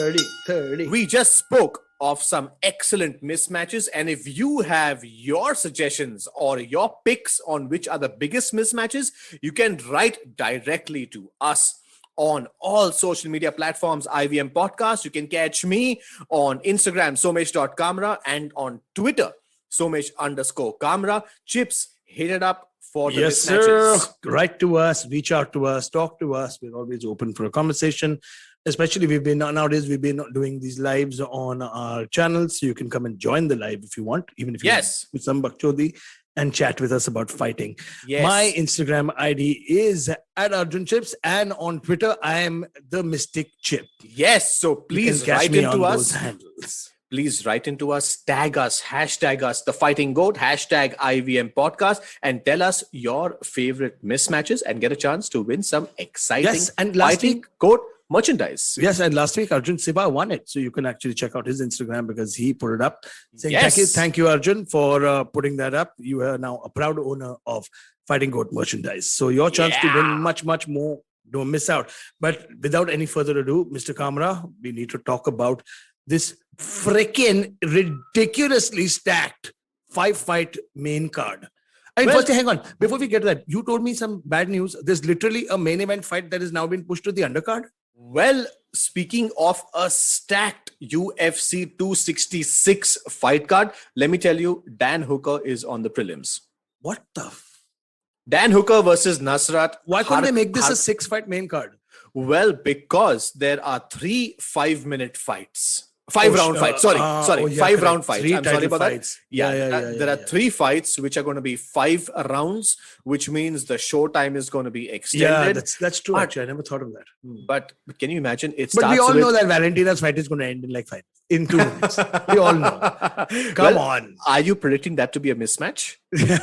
[SPEAKER 4] 30.
[SPEAKER 2] We just spoke of some excellent mismatches, and if you have your suggestions or your picks on which are the biggest mismatches, you can write directly to us on all social media platforms, IVM Podcast. You can catch me on Instagram, somesh.kamra, and on Twitter, somesh_kamra. Chips, hit it up for the
[SPEAKER 4] Yes,
[SPEAKER 2] mismatches.
[SPEAKER 4] sir. Write to us, reach out to us, talk to us. We're always open for a conversation. Especially nowadays we've been doing these lives on our channel, so you can come and join the live if you want, even if you
[SPEAKER 2] Yes.
[SPEAKER 4] want with some Bakchodi, and chat with us about fighting.
[SPEAKER 2] Yes.
[SPEAKER 4] My Instagram ID is at Arjun Chips, and on Twitter I am the Mystic Chip.
[SPEAKER 2] Yes, so
[SPEAKER 4] You
[SPEAKER 2] please
[SPEAKER 4] can catch
[SPEAKER 2] write
[SPEAKER 4] me
[SPEAKER 2] into
[SPEAKER 4] on
[SPEAKER 2] us.
[SPEAKER 4] those handles.
[SPEAKER 2] Please write into us, tag us, hashtag us, the Fighting Goat, hashtag IVM Podcast, and tell us your favorite mismatches and get a chance to win some exciting
[SPEAKER 4] Yes, and last
[SPEAKER 2] Fighting Goat merchandise.
[SPEAKER 4] Yes, and last week Arjun Siba won it, so you can actually check out his Instagram because he put it up. Saying
[SPEAKER 2] Yes.
[SPEAKER 4] thank you, Arjun, for putting that up. You are now a proud owner of Fighting Goat merchandise, so your chance to win much more. Don't miss out. But without any further ado, Mr. Kamra, we need to talk about this freaking ridiculously stacked 5-fight main card. I mean,
[SPEAKER 2] Well-
[SPEAKER 4] first, hang on. Before we get to that, you told me some bad news. There's literally a main event fight that has now been pushed to the undercard.
[SPEAKER 2] Well, speaking of a stacked UFC 266 fight card, let me tell you, Dan Hooker is on the prelims.
[SPEAKER 4] What the?
[SPEAKER 2] Dan Hooker versus Nasrat.
[SPEAKER 4] Why couldn't they make this a 6-fight main card?
[SPEAKER 2] Well, because there are 3 5-minute fights. 5-round fights. Sorry.
[SPEAKER 4] yeah,
[SPEAKER 2] 5-round
[SPEAKER 4] correct.
[SPEAKER 2] fights.
[SPEAKER 4] 3
[SPEAKER 2] I'm sorry
[SPEAKER 4] title
[SPEAKER 2] about
[SPEAKER 4] fights.
[SPEAKER 2] that. Yeah,
[SPEAKER 4] Yeah,
[SPEAKER 2] there are 3 fights which are going to be 5 rounds, which means the show time is going to be
[SPEAKER 4] Yeah,
[SPEAKER 2] extended.
[SPEAKER 4] that's true.
[SPEAKER 2] But-
[SPEAKER 4] Actually, I never thought of that.
[SPEAKER 2] But can you imagine? It
[SPEAKER 4] But we
[SPEAKER 2] starts
[SPEAKER 4] all
[SPEAKER 2] with-
[SPEAKER 4] know that Valentina's fight is going to end in like 2 minutes. We all know. Come
[SPEAKER 2] Well,
[SPEAKER 4] on.
[SPEAKER 2] Are you predicting that to be a mismatch?
[SPEAKER 4] Well,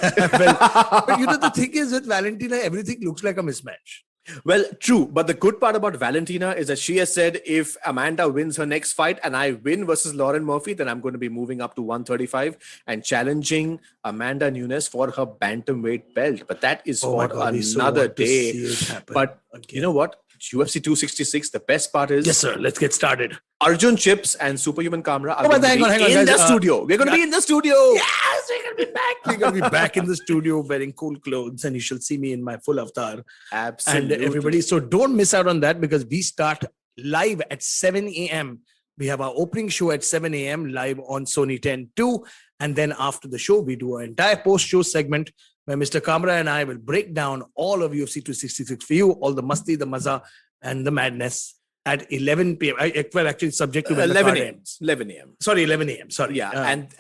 [SPEAKER 4] but the thing is with Valentina, everything looks like a mismatch.
[SPEAKER 2] Well, true. But the good part about Valentina is that she has said if Amanda wins her next fight and I win versus Lauren Murphy, then I'm going to be moving up to 135 and challenging Amanda Nunes for her bantamweight belt. But that is
[SPEAKER 4] Oh my
[SPEAKER 2] for
[SPEAKER 4] God, we so
[SPEAKER 2] another
[SPEAKER 4] want to
[SPEAKER 2] day.
[SPEAKER 4] see it happen
[SPEAKER 2] But
[SPEAKER 4] again.
[SPEAKER 2] you know what? UFC 266, the best part is
[SPEAKER 4] Yes, sir. Let's get started.
[SPEAKER 2] Arjun Chips and Superhuman Kamra are
[SPEAKER 4] but
[SPEAKER 2] going to
[SPEAKER 4] hang
[SPEAKER 2] be
[SPEAKER 4] on,
[SPEAKER 2] in
[SPEAKER 4] guys.
[SPEAKER 2] the studio. We're going to be in the studio.
[SPEAKER 4] Yes, we're going to be back. We're going to be back in the studio wearing cool clothes, and you shall see me in my full avatar.
[SPEAKER 2] Absolutely.
[SPEAKER 4] And everybody, so don't miss out on that because we start live at 7 a.m. We have our opening show at 7 a.m. live on Sony 10-2. And then after the show, we do an entire post-show segment where Mr. Kamra and I will break down all of UFC 266 for you, all the masti, the maza, and the madness at 11 p.m. Well, actually, subject to when the
[SPEAKER 2] 11
[SPEAKER 4] card
[SPEAKER 2] a.m.
[SPEAKER 4] ends.
[SPEAKER 2] 11 a.m.
[SPEAKER 4] Sorry, 11 a.m. Sorry.
[SPEAKER 2] Yeah,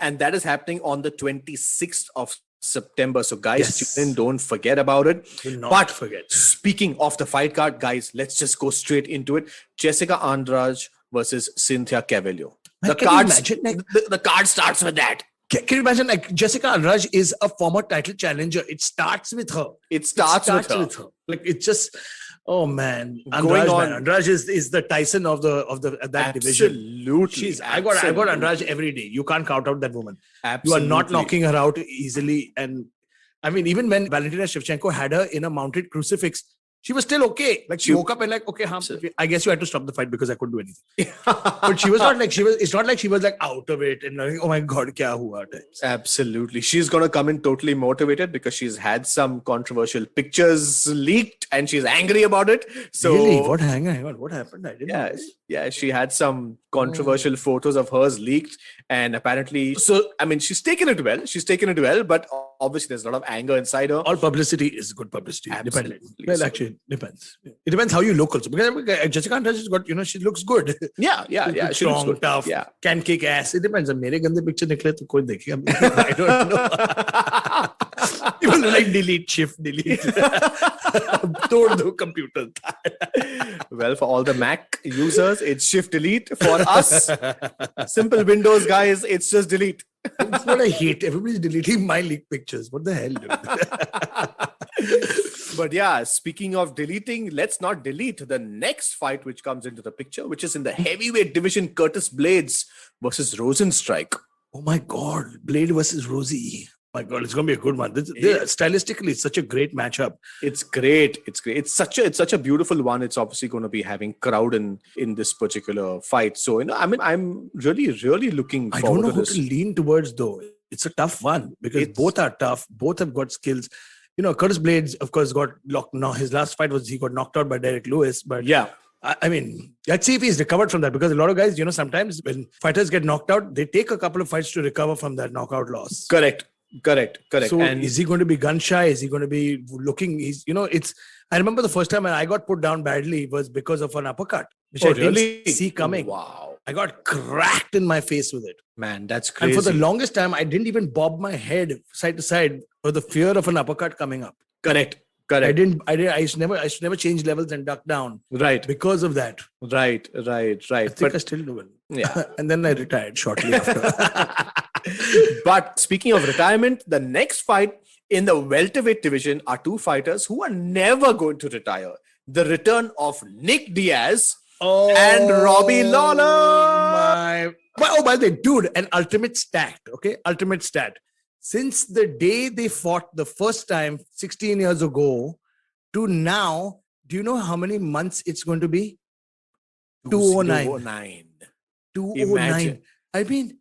[SPEAKER 2] and that is happening on the 26th of September. So guys,
[SPEAKER 4] Yes.
[SPEAKER 2] tune in, don't forget about it.
[SPEAKER 4] Do not
[SPEAKER 2] But
[SPEAKER 4] forget.
[SPEAKER 2] speaking of the fight card, guys, let's just go straight into it. Jessica Andraj versus Cynthia Cavalier. The
[SPEAKER 4] Can you
[SPEAKER 2] cards,
[SPEAKER 4] imagine, like-
[SPEAKER 2] the card starts with that.
[SPEAKER 4] Can you imagine, like, Jessica Andraj is a former title challenger. It starts with her.
[SPEAKER 2] It starts with her.
[SPEAKER 4] Like, it's just, oh man,
[SPEAKER 2] Going
[SPEAKER 4] Andraj,
[SPEAKER 2] on-
[SPEAKER 4] man. Andraj is the Tyson of that division.
[SPEAKER 2] Absolutely.
[SPEAKER 4] I got Andraj every day. You can't count out that woman.
[SPEAKER 2] Absolutely.
[SPEAKER 4] You are not knocking her out easily. And I mean, even when Valentina Shevchenko had her in a mounted crucifix, she was still okay. Like, she woke up and like, okay, I guess you had to stop the fight because I couldn't do anything. But she was not like, it's not like she was like out of it and like, oh my God, kya hua types.
[SPEAKER 2] Absolutely. She's going to come in totally motivated because she's had some controversial pictures leaked and she's angry about it. So
[SPEAKER 4] Really? Hang on. What happened? I didn't know this.
[SPEAKER 2] Yeah, she had some controversial photos of hers leaked, and apparently, so I mean, she's taken it well, but obviously there's a lot of anger inside her.
[SPEAKER 4] All publicity is good publicity.
[SPEAKER 2] Absolutely.
[SPEAKER 4] Depending. Well,
[SPEAKER 2] So-
[SPEAKER 4] actually, depends. It depends how you look also. Because Jessica Andraj has got, she looks good.
[SPEAKER 2] Yeah,
[SPEAKER 4] She looks
[SPEAKER 2] she looks
[SPEAKER 4] strong,
[SPEAKER 2] good.
[SPEAKER 4] tough,
[SPEAKER 2] Yeah.
[SPEAKER 4] can kick ass. It depends. If मेरे गंदे picture निकले तो कोई देखेगा. I don't know. You will like delete, shift, delete. तोड़ दो computer.
[SPEAKER 2] Well, for all the Mac users, it's Shift Delete. For us, simple Windows guys, it's just delete.
[SPEAKER 4] That's what I hate. Everybody's deleting my leaked pictures. What the hell, dude?
[SPEAKER 2] But yeah, speaking of deleting, let's not delete the next fight which comes into the picture, which is in the heavyweight division, Curtis Blades versus Rosenstrike.
[SPEAKER 4] Oh my God, Blade versus Rosie. My God, it's going to be a good one. Stylistically, it's such a great matchup.
[SPEAKER 2] It's great. It's such a beautiful one. It's obviously going to be having crowd in this particular fight. So I mean, I'm really looking
[SPEAKER 4] I
[SPEAKER 2] forward
[SPEAKER 4] don't know
[SPEAKER 2] to
[SPEAKER 4] who
[SPEAKER 2] this.
[SPEAKER 4] to lean towards though. It's a tough one because
[SPEAKER 2] It's-
[SPEAKER 4] both are tough. Both have got skills. Curtis Blades, of course, got locked. No, his last fight was he got knocked out by Derek Lewis. But
[SPEAKER 2] Yeah,
[SPEAKER 4] I mean, let's see if he's recovered from that because a lot of guys, sometimes when fighters get knocked out, they take a couple of fights to recover from that knockout loss.
[SPEAKER 2] correct.
[SPEAKER 4] So
[SPEAKER 2] And
[SPEAKER 4] is he going to be gun shy? Is he going to be looking? I remember the first time when I got put down badly was because of an uppercut, which I didn't see coming.
[SPEAKER 2] Wow,
[SPEAKER 4] I got cracked in my face with it.
[SPEAKER 2] man, that's
[SPEAKER 4] And
[SPEAKER 2] crazy.
[SPEAKER 4] for the longest time, I didn't even bob my head side to side for the fear of an uppercut coming up.
[SPEAKER 2] correct.
[SPEAKER 4] I used to never change levels and duck down
[SPEAKER 2] Right.
[SPEAKER 4] because of that.
[SPEAKER 2] Right.
[SPEAKER 4] I think I still do it.
[SPEAKER 2] Yeah.
[SPEAKER 4] And then I retired shortly after.
[SPEAKER 2] But speaking of retirement, the next fight in the welterweight division are two fighters who are never going to retire. The return of Nick Diaz and Robbie Lawler.
[SPEAKER 4] By the way, dude, an ultimate stat. Okay, ultimate stat. Since the day they fought the first time 16 years ago to now, do you know how many months it's going to be? 209. 209.
[SPEAKER 2] Imagine.
[SPEAKER 4] I mean,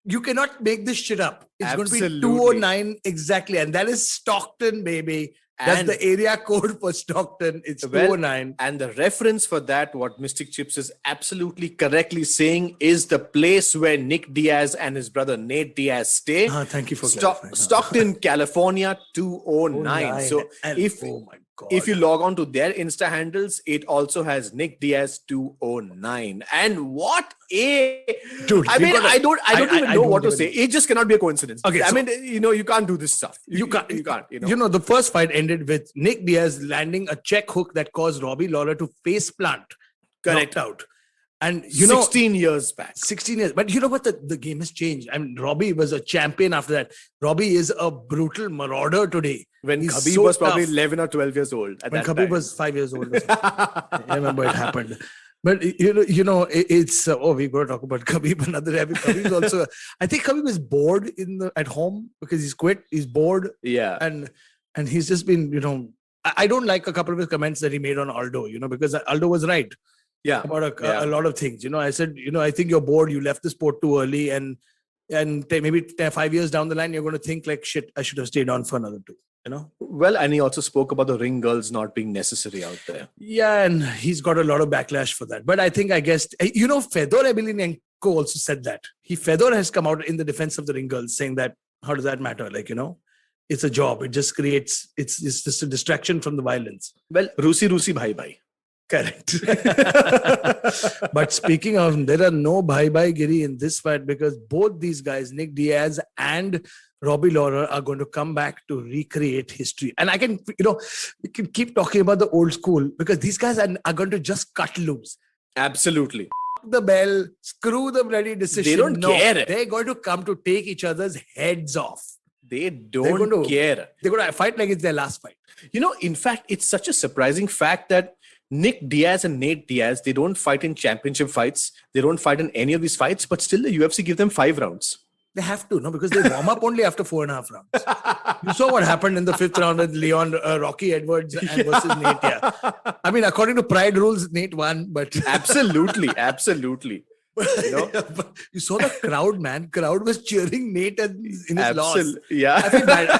[SPEAKER 4] you cannot make this shit up. It's going to be
[SPEAKER 2] Absolutely.
[SPEAKER 4] 209 exactly. And that is Stockton, baby. That's
[SPEAKER 2] And-
[SPEAKER 4] the area code for Stockton. It's
[SPEAKER 2] Well,
[SPEAKER 4] 209.
[SPEAKER 2] And the reference for that, what Mystic Chips is absolutely correctly saying, is the place where Nick Diaz and his brother Nate Diaz stay.
[SPEAKER 4] Thank you for clarifying.
[SPEAKER 2] Stockton, California, 209. So
[SPEAKER 4] And-
[SPEAKER 2] if
[SPEAKER 4] oh my God.
[SPEAKER 2] if you log on to their Insta handles, it also has Nick Diaz 209. And what a
[SPEAKER 4] Dude,
[SPEAKER 2] I
[SPEAKER 4] you
[SPEAKER 2] mean,
[SPEAKER 4] gotta-
[SPEAKER 2] I don't
[SPEAKER 4] I
[SPEAKER 2] even know
[SPEAKER 4] don't
[SPEAKER 2] what to
[SPEAKER 4] even-
[SPEAKER 2] say. It just cannot be a coincidence.
[SPEAKER 4] Okay,
[SPEAKER 2] I
[SPEAKER 4] so-
[SPEAKER 2] mean, you can't do this stuff.
[SPEAKER 4] You can't.
[SPEAKER 2] You know.
[SPEAKER 4] The first fight ended with Nick Diaz landing a check hook that caused Robbie Lawler to face plant.
[SPEAKER 2] Correct.
[SPEAKER 4] Knocked out. And
[SPEAKER 2] 16 years back.
[SPEAKER 4] 16 years. But you know what? The game has changed. I mean, Robbie was a champion after that. Robbie is a brutal marauder today.
[SPEAKER 2] When
[SPEAKER 4] He's
[SPEAKER 2] Khabib
[SPEAKER 4] so
[SPEAKER 2] was probably
[SPEAKER 4] tough.
[SPEAKER 2] 11 or 12 years old at
[SPEAKER 4] When
[SPEAKER 2] that
[SPEAKER 4] Khabib
[SPEAKER 2] time.
[SPEAKER 4] was 5 years old. Or something. I remember it happened. But it's we've got to talk about Khabib another day. Khabib's also. I think Khabib is bored at home because he's quit. He's bored.
[SPEAKER 2] Yeah.
[SPEAKER 4] And he's just been, I don't like a couple of his comments that he made on Aldo, because Aldo was right
[SPEAKER 2] Yeah.
[SPEAKER 4] about
[SPEAKER 2] Yeah.
[SPEAKER 4] a lot of things. I said, I think you're bored. You left the sport too early, and maybe 5 years down the line, you're going to think like, shit, I should have stayed on for another 2.
[SPEAKER 2] Well, and he also spoke about the ring girls not being necessary out there.
[SPEAKER 4] Yeah, and he's got a lot of backlash for that. But I guess, Fedor Emelianenko also said that. Fedor has come out in the defense of the ring girls saying that, how does that matter? It's a job. It just creates, it's just a distraction from the violence.
[SPEAKER 2] Well, Rusi bhai bhai.
[SPEAKER 4] Correct. But speaking of, there are no bhai giri in this fight because both these guys, Nick Diaz and Robbie Lawler, are going to come back to recreate history. And we can keep talking about the old school because these guys are going to just cut loose.
[SPEAKER 2] Absolutely.
[SPEAKER 4] The bell, screw the bloody decision.
[SPEAKER 2] They don't care.
[SPEAKER 4] They're going to come to take each other's heads off.
[SPEAKER 2] They don't care.
[SPEAKER 4] They're going to fight like it's their last fight.
[SPEAKER 2] In fact, it's such a surprising fact that Nick Diaz and Nate Diaz, they don't fight in championship fights. They don't fight in any of these fights, but still the UFC give them 5 rounds.
[SPEAKER 4] They have to, because they warm up only after 4.5 rounds. You saw what happened in the 5th round with Leon, Rocky Edwards versus Nate. Yeah. I mean, according to Pride rules, Nate won, but
[SPEAKER 2] absolutely.
[SPEAKER 4] You saw the crowd, man. Crowd was cheering Nate in his loss.
[SPEAKER 2] Yeah.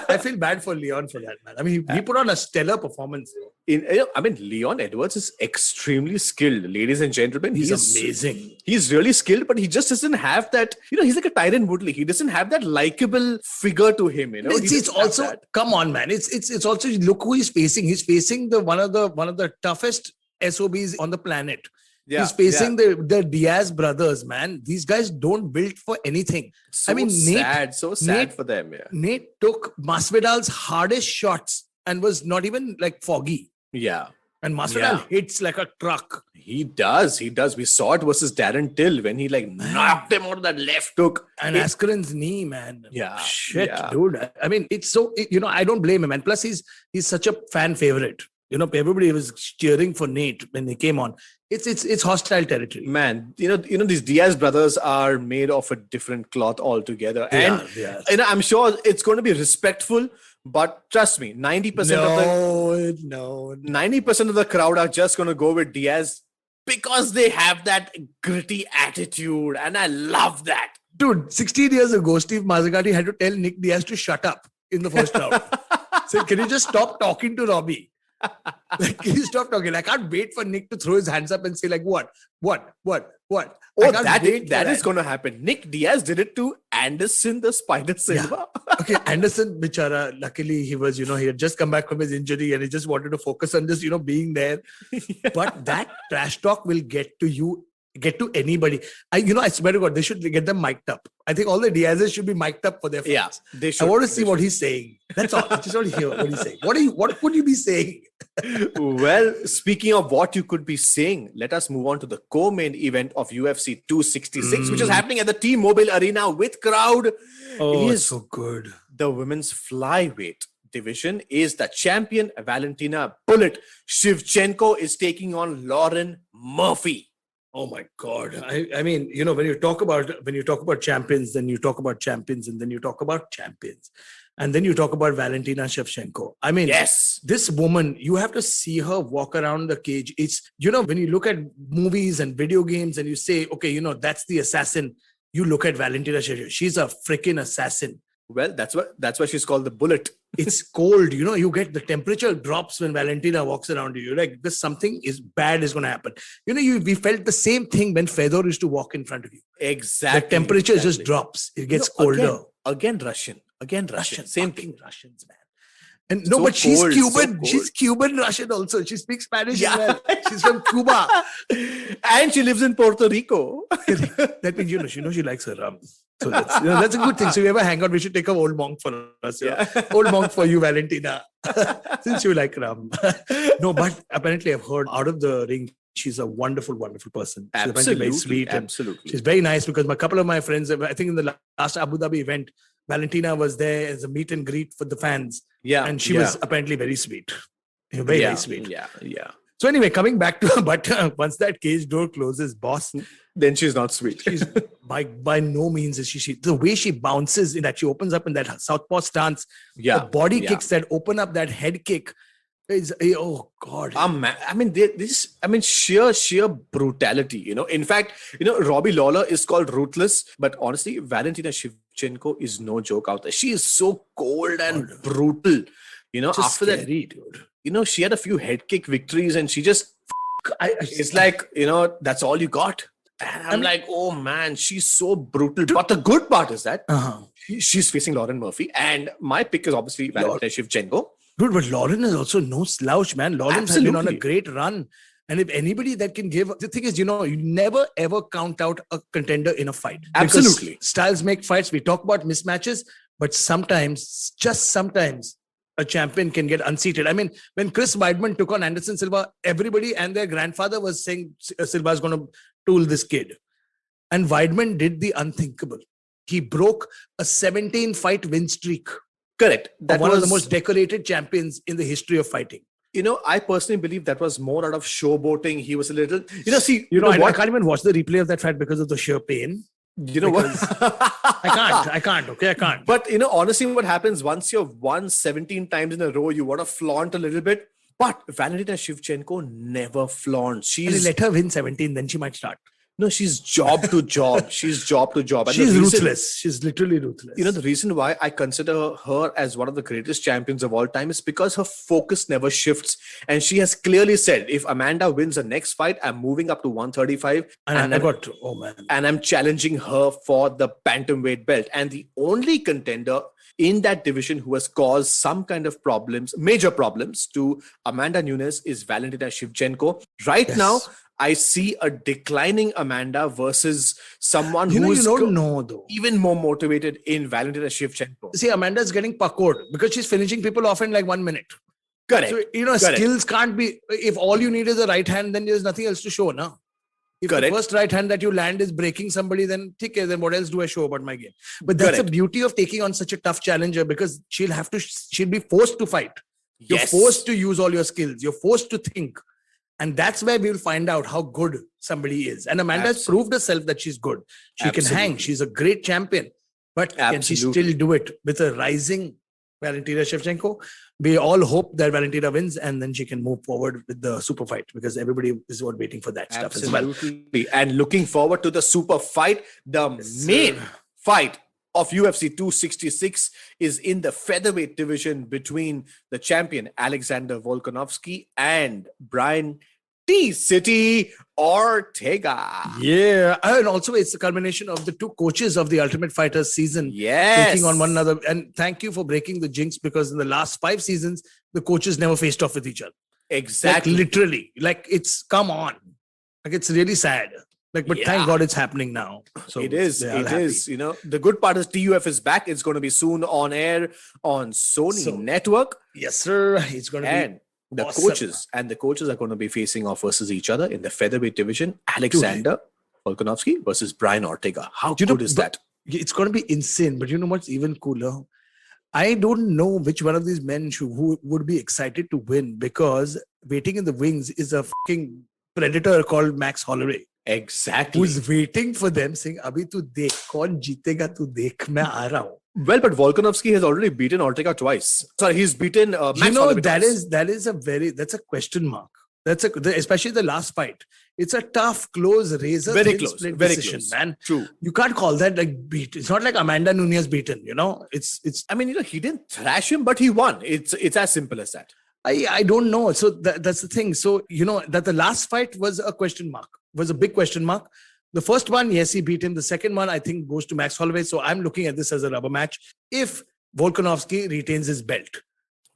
[SPEAKER 4] I feel bad for Leon for that, man. I mean, he put on a stellar performance.
[SPEAKER 2] Leon Edwards is extremely skilled, ladies and gentlemen.
[SPEAKER 4] He's amazing.
[SPEAKER 2] He's really skilled, but he just doesn't have that. He's like a Tyron Woodley. He doesn't have that likable figure to him.
[SPEAKER 4] It's also come on, man. It's also look who he's facing. He's facing one of the toughest SOBs on the planet.
[SPEAKER 2] Yeah,
[SPEAKER 4] he's facing the Diaz brothers, man. These guys don't build for anything.
[SPEAKER 2] So sad for them. Yeah.
[SPEAKER 4] Nate took Masvidal's hardest shots and was not even foggy.
[SPEAKER 2] Yeah.
[SPEAKER 4] And Masvidal hits like a truck.
[SPEAKER 2] He does. We saw it versus Darren Till when he knocked him out of that left hook.
[SPEAKER 4] And Askren's knee, man.
[SPEAKER 2] Yeah.
[SPEAKER 4] Shit, dude. I mean, it's so, I don't blame him. And plus, he's such a fan favorite. Everybody was cheering for Nate when he came on. It's hostile territory.
[SPEAKER 2] Man, these Diaz brothers are made of a different cloth altogether. And I'm sure it's going to be respectful, but trust me, 90% of the crowd are just going to go with Diaz because they have that gritty attitude, and I love that.
[SPEAKER 4] Dude, 16 years ago, Steve Mazzagatti had to tell Nick Diaz to shut up in the first round. Say, can you just stop talking to Robbie? Can you stop talking? I can't wait for Nick to throw his hands up and say what?
[SPEAKER 2] Oh, that is going to happen. Nick Diaz did it to Anderson the Spider Silva.
[SPEAKER 4] Yeah. Okay, Anderson, bichara, luckily he was, he had just come back from his injury and he just wanted to focus on just, being there. Yeah. But that trash talk will get to you, get to anybody. I swear to God, they should get them mic'd up. I think all the Diazes should be mic'd up for their fights.
[SPEAKER 2] Yeah, they should.
[SPEAKER 4] I want to see what he's saying. That's all. I just want to hear what he's saying. What could you be saying?
[SPEAKER 2] Well, speaking of what you could be saying, let us move on to the co-main event of UFC 266, which is happening at the T-Mobile Arena with crowd.
[SPEAKER 4] Oh, it's so good.
[SPEAKER 2] The women's flyweight division is the champion Valentina "Bullet" Shevchenko is taking on Lauren Murphy.
[SPEAKER 4] Oh my God. I mean, when you talk about champions, then you talk about champions, and then you talk about champions. And then you talk about Valentina Shevchenko. I mean,
[SPEAKER 2] yes,
[SPEAKER 4] this woman, you have to see her walk around the cage. It's, when you look at movies and video games and you say, okay, that's the assassin. You look at Valentina Shevchenko. She's a freaking assassin.
[SPEAKER 2] Well, that's why she's called the Bullet.
[SPEAKER 4] It's cold. You get the temperature drops when Valentina walks around you. You're like, this something bad is going to happen. We felt the same thing when Fedor used to walk in front of you.
[SPEAKER 2] Exactly.
[SPEAKER 4] The temperature just drops. It gets colder.
[SPEAKER 2] Again, Russian. Same thing.
[SPEAKER 4] Russians, man. And no, but she's Cuban. She's Cuban Russian also. She speaks Spanish as well. She's from Cuba.
[SPEAKER 2] And she lives in Puerto Rico.
[SPEAKER 4] That means, she likes her rum. So that's a good thing. So if we ever hang out, we should take a old monk for us. Yeah. Old monk for you, Valentina. Since you like rum. No, but apparently I've heard out of the ring, she's a wonderful, wonderful person. She's
[SPEAKER 2] absolutely,
[SPEAKER 4] very sweet.
[SPEAKER 2] Absolutely.
[SPEAKER 4] She's very nice because a couple of my friends, I think in the last Abu Dhabi event, Valentina was there as a meet and greet for the fans.
[SPEAKER 2] Yeah.
[SPEAKER 4] And she was apparently very sweet. Very sweet.
[SPEAKER 2] Yeah.
[SPEAKER 4] So anyway, coming back to her, but once that cage door closes, boss,
[SPEAKER 2] then she's not sweet.
[SPEAKER 4] She's by no means is she. The way she bounces in that, she opens up in that southpaw stance.
[SPEAKER 2] Yeah.
[SPEAKER 4] The body kicks that open up that head kick. Oh God.
[SPEAKER 2] I mean, sheer brutality, In fact, Robbie Lawler is called ruthless, but honestly, Valentina Shevchenko is no joke out there. She is so cold and brutal. You know,
[SPEAKER 4] Just
[SPEAKER 2] after that,
[SPEAKER 4] scary, dude.
[SPEAKER 2] she had a few head kick victories and she just, it's like, that's all you got. And I'm like, oh man, she's so brutal. But the good part is that she's facing Lauren Murphy. And my pick is obviously Valentina Shevchenko.
[SPEAKER 4] Dude, but Lauren is also no slouch, man. Lauren has been on a great run. And if anybody that can give, the thing is, you never ever count out a contender in a fight.
[SPEAKER 2] Absolutely.
[SPEAKER 4] Because styles make fights. We talk about mismatches, but sometimes, just sometimes, a champion can get unseated. I mean, when Chris Weidman took on Anderson Silva, everybody and their grandfather was saying Silva is going to tool this kid. And Weidman did the unthinkable. He broke a 17-fight win streak.
[SPEAKER 2] Correct. That
[SPEAKER 4] one of the most decorated champions in the history of fighting.
[SPEAKER 2] I personally believe that was more out of showboating. He was a little,
[SPEAKER 4] I can't even watch the replay of that fight because of the sheer pain.
[SPEAKER 2] You know what?
[SPEAKER 4] I can't. Okay, I can't.
[SPEAKER 2] But honestly, what happens once you've won 17 times in a row, you want to flaunt a little bit. But Valentina Shevchenko never flaunts.
[SPEAKER 4] Let her win 17, then she might start.
[SPEAKER 2] No, she's job to job. She's job to job. And
[SPEAKER 4] she's ruthless. She's literally ruthless.
[SPEAKER 2] The reason why I consider her as one of the greatest champions of all time is because her focus never shifts. And she has clearly said, if Amanda wins the next fight, I'm moving up to 135. And I'm challenging her for the bantamweight belt. And the only contender in that division who has caused some kind of major problems to Amanda Nunes is Valentina Shevchenko. Right now, I see a declining Amanda versus someone who is even more motivated in Valentina Shevchenko.
[SPEAKER 4] See, Amanda's getting pakod because she's finishing people off in like 1 minute.
[SPEAKER 2] Correct.
[SPEAKER 4] So, skills can't be, if all you need is a right hand, then there's nothing else to show, no? If the first right hand that you land is breaking somebody, then then what else do I show about my game? But that's the beauty of taking on such a tough challenger because she'll be forced to fight. You're forced to use all your skills. You're forced to think. And that's where we'll find out how good somebody is. And Amanda has proved herself that she's good. She can hang. She's a great champion. But can she still do it with a rising Valentina Shevchenko? We all hope that Valentina wins and then she can move forward with the super fight because everybody is waiting for that stuff as well.
[SPEAKER 2] And looking forward to the super fight. The main fight of UFC 266 is in the featherweight division between the champion Alexander Volkanovski and Brian T-City Ortega.
[SPEAKER 4] Yeah. And also it's the culmination of the two coaches of the Ultimate Fighter season taking on one another. And thank you for breaking the jinx because in the last 5 seasons, the coaches never faced off with each other.
[SPEAKER 2] Exactly.
[SPEAKER 4] Like literally. Like it's, come on. Like it's really sad. But thank God it's happening now. So
[SPEAKER 2] it is. The good part is TUF is back. It's going to be soon on air on Sony Network.
[SPEAKER 4] Yes, sir. It's going to be
[SPEAKER 2] the coaches are going to be facing off versus each other in the featherweight division. Alexander Volkanovski versus Brian Ortega. How good is that?
[SPEAKER 4] It's going to be insane. But you know what's even cooler? I don't know which one of these men who would be excited to win because waiting in the wings is a fucking predator called Max Holloway.
[SPEAKER 2] Exactly.
[SPEAKER 4] Who's waiting for them saying, Abhi tu dekh, kaun jeetega tu dekh, main aa raha hu.
[SPEAKER 2] Well, but Volkanovski has already beaten Ortega twice. Sorry, he's beaten Max Holloway twice.
[SPEAKER 4] That's a question mark. Especially the last fight. It's a tough, close, razor
[SPEAKER 2] very close,
[SPEAKER 4] split
[SPEAKER 2] very
[SPEAKER 4] decision,
[SPEAKER 2] close.
[SPEAKER 4] Man.
[SPEAKER 2] True.
[SPEAKER 4] You can't call that like beat. It's not like Amanda Nunes beaten, It's.
[SPEAKER 2] I mean, he didn't thrash him, but he won. It's as simple as that.
[SPEAKER 4] I don't know. So that's the thing. So, that the last fight was a question mark, was a big question mark. The first one, yes, he beat him. The second one, I think, goes to Max Holloway. So I'm looking at this as a rubber match if Volkanovski retains his belt.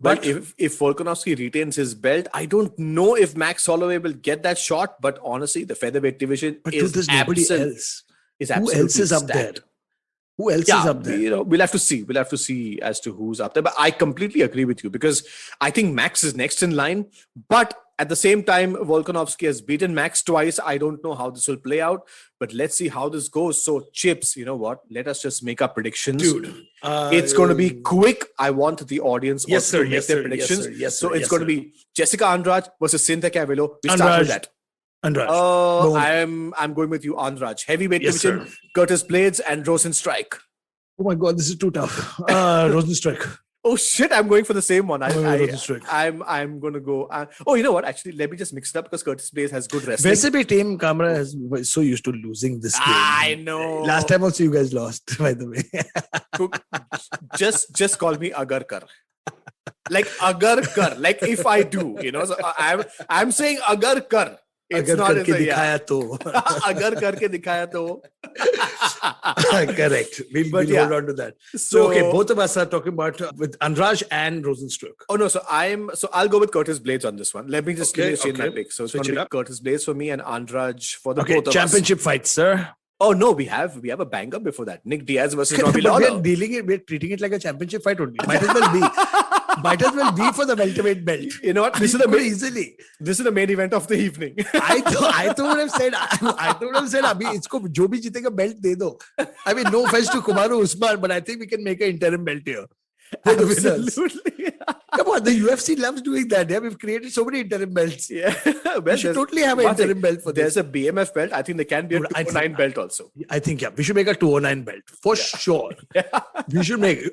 [SPEAKER 2] But if Volkanovski retains his belt, I don't know if Max Holloway will get that shot. But honestly, the featherweight division
[SPEAKER 4] there's nobody else. Who else is up there? Who else is up there?
[SPEAKER 2] We'll have to see. We'll have to see as to who's up there. But I completely agree with you because I think Max is next in line. But at the same time, Volkanovski has beaten Max twice. I don't know how this will play out. But let's see how this goes. So, Chips, you know what? Let us just make our predictions.
[SPEAKER 4] Dude.
[SPEAKER 2] It's going to be quick. I want the audience
[SPEAKER 4] to
[SPEAKER 2] make their predictions. So it's going to be Jessica Andraj versus Cynthia Cavillo. We start with that.
[SPEAKER 4] Andraj.
[SPEAKER 2] I'm going with you, Andraj. Heavyweight division, Curtis Blades and Rosenstrike.
[SPEAKER 4] Oh my God, this is too tough. Rosenstrike.
[SPEAKER 2] Oh shit, I'm going for the same one.
[SPEAKER 4] Rosenstrike.
[SPEAKER 2] I'm going to go. You know what? Actually, let me just mix it up because Curtis Blades has good wrestling.
[SPEAKER 4] Recipe team Kamra is so used to losing this game.
[SPEAKER 2] I know.
[SPEAKER 4] Last time also you guys lost, by the way.
[SPEAKER 2] Just call me Agarkar. Like agar kar, like if I do, So I'm saying agar kar. It's
[SPEAKER 4] Agar
[SPEAKER 2] not
[SPEAKER 4] karke dikhaya to.
[SPEAKER 2] agar karke dikhaya to.
[SPEAKER 4] Correct. We'll
[SPEAKER 2] yeah.
[SPEAKER 4] hold on to that. So, okay, both of us are talking about with Andraj and Rosenstruck.
[SPEAKER 2] Oh no, so I'll go with Curtis Blades on this one. Let me just change my pick. So it's going to be Curtis Blades for me and Andraj for the both of us.
[SPEAKER 4] Championship fight, sir.
[SPEAKER 2] Oh no, we have a banger before that. Nick Diaz versus Robbie Lawler.
[SPEAKER 4] We're treating it like a championship fight only. Might as well be. Might as well be for the welterweight belt.
[SPEAKER 2] You know what? This is the main event of the evening.
[SPEAKER 4] I would have said, Abhi, isko jo bhi jitega belt de do. I mean, no offense to Kumaru Usman, but I think we can make an interim belt here.
[SPEAKER 2] Absolutely.
[SPEAKER 4] Come on, the UFC loves doing that. Yeah, we've created so many interim belts.
[SPEAKER 2] Yeah,
[SPEAKER 4] we should totally have an interim belt for this.
[SPEAKER 2] There's a BMF belt. I think there can be a 209 belt also.
[SPEAKER 4] I think we should make a 209 belt for sure. We should make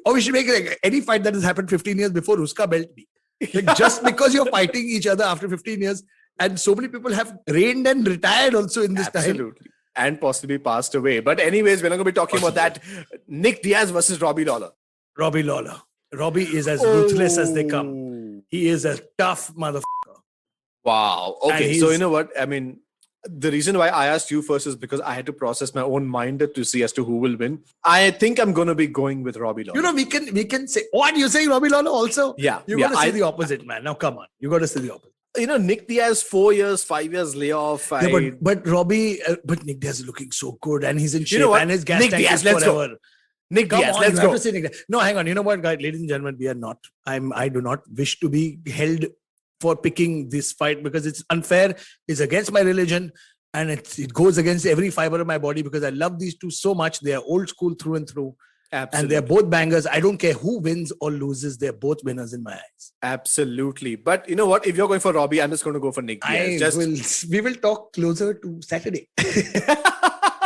[SPEAKER 4] like any fight that has happened 15 years before uska belt bhi. Like just because you're fighting each other after 15 years, and so many people have reigned and retired also in this time.
[SPEAKER 2] Absolutely. And possibly passed away. But anyways, we're not going to be talking about that. Nick Diaz versus Robbie Lawler.
[SPEAKER 4] Robbie Lawler. Robbie is as ruthless as they come. He is a tough motherfucker.
[SPEAKER 2] Wow. Okay, so you know what? I mean, the reason why I asked you first is because I had to process my own mind to see as to who will win. I think I'm going to be going with Robbie Lawler.
[SPEAKER 4] We can say, what, you're saying Robbie Lawler also?
[SPEAKER 2] Yeah.
[SPEAKER 4] You got to say the opposite, man. Now, come on. You got to say the opposite.
[SPEAKER 2] Nick Diaz, 4 years, 5 years layoff.
[SPEAKER 4] But Nick Diaz is looking so good and he's in shape and his gas
[SPEAKER 2] Nick
[SPEAKER 4] tank
[SPEAKER 2] Diaz,
[SPEAKER 4] is
[SPEAKER 2] let's
[SPEAKER 4] forever.
[SPEAKER 2] Go. Nick Diaz, let's go.
[SPEAKER 4] No, hang on. You know what, guys, ladies and gentlemen, we are not. I do not wish to be held for picking this fight because it's unfair. It's against my religion and it goes against every fiber of my body because I love these two so much. They are old school through and through. Absolutely. And they're both bangers. I don't care who wins or loses. They're both winners in my eyes.
[SPEAKER 2] Absolutely. But you know what? If you're going for Robbie, I'm just going to go for Nick Diaz.
[SPEAKER 4] We will talk closer to Saturday.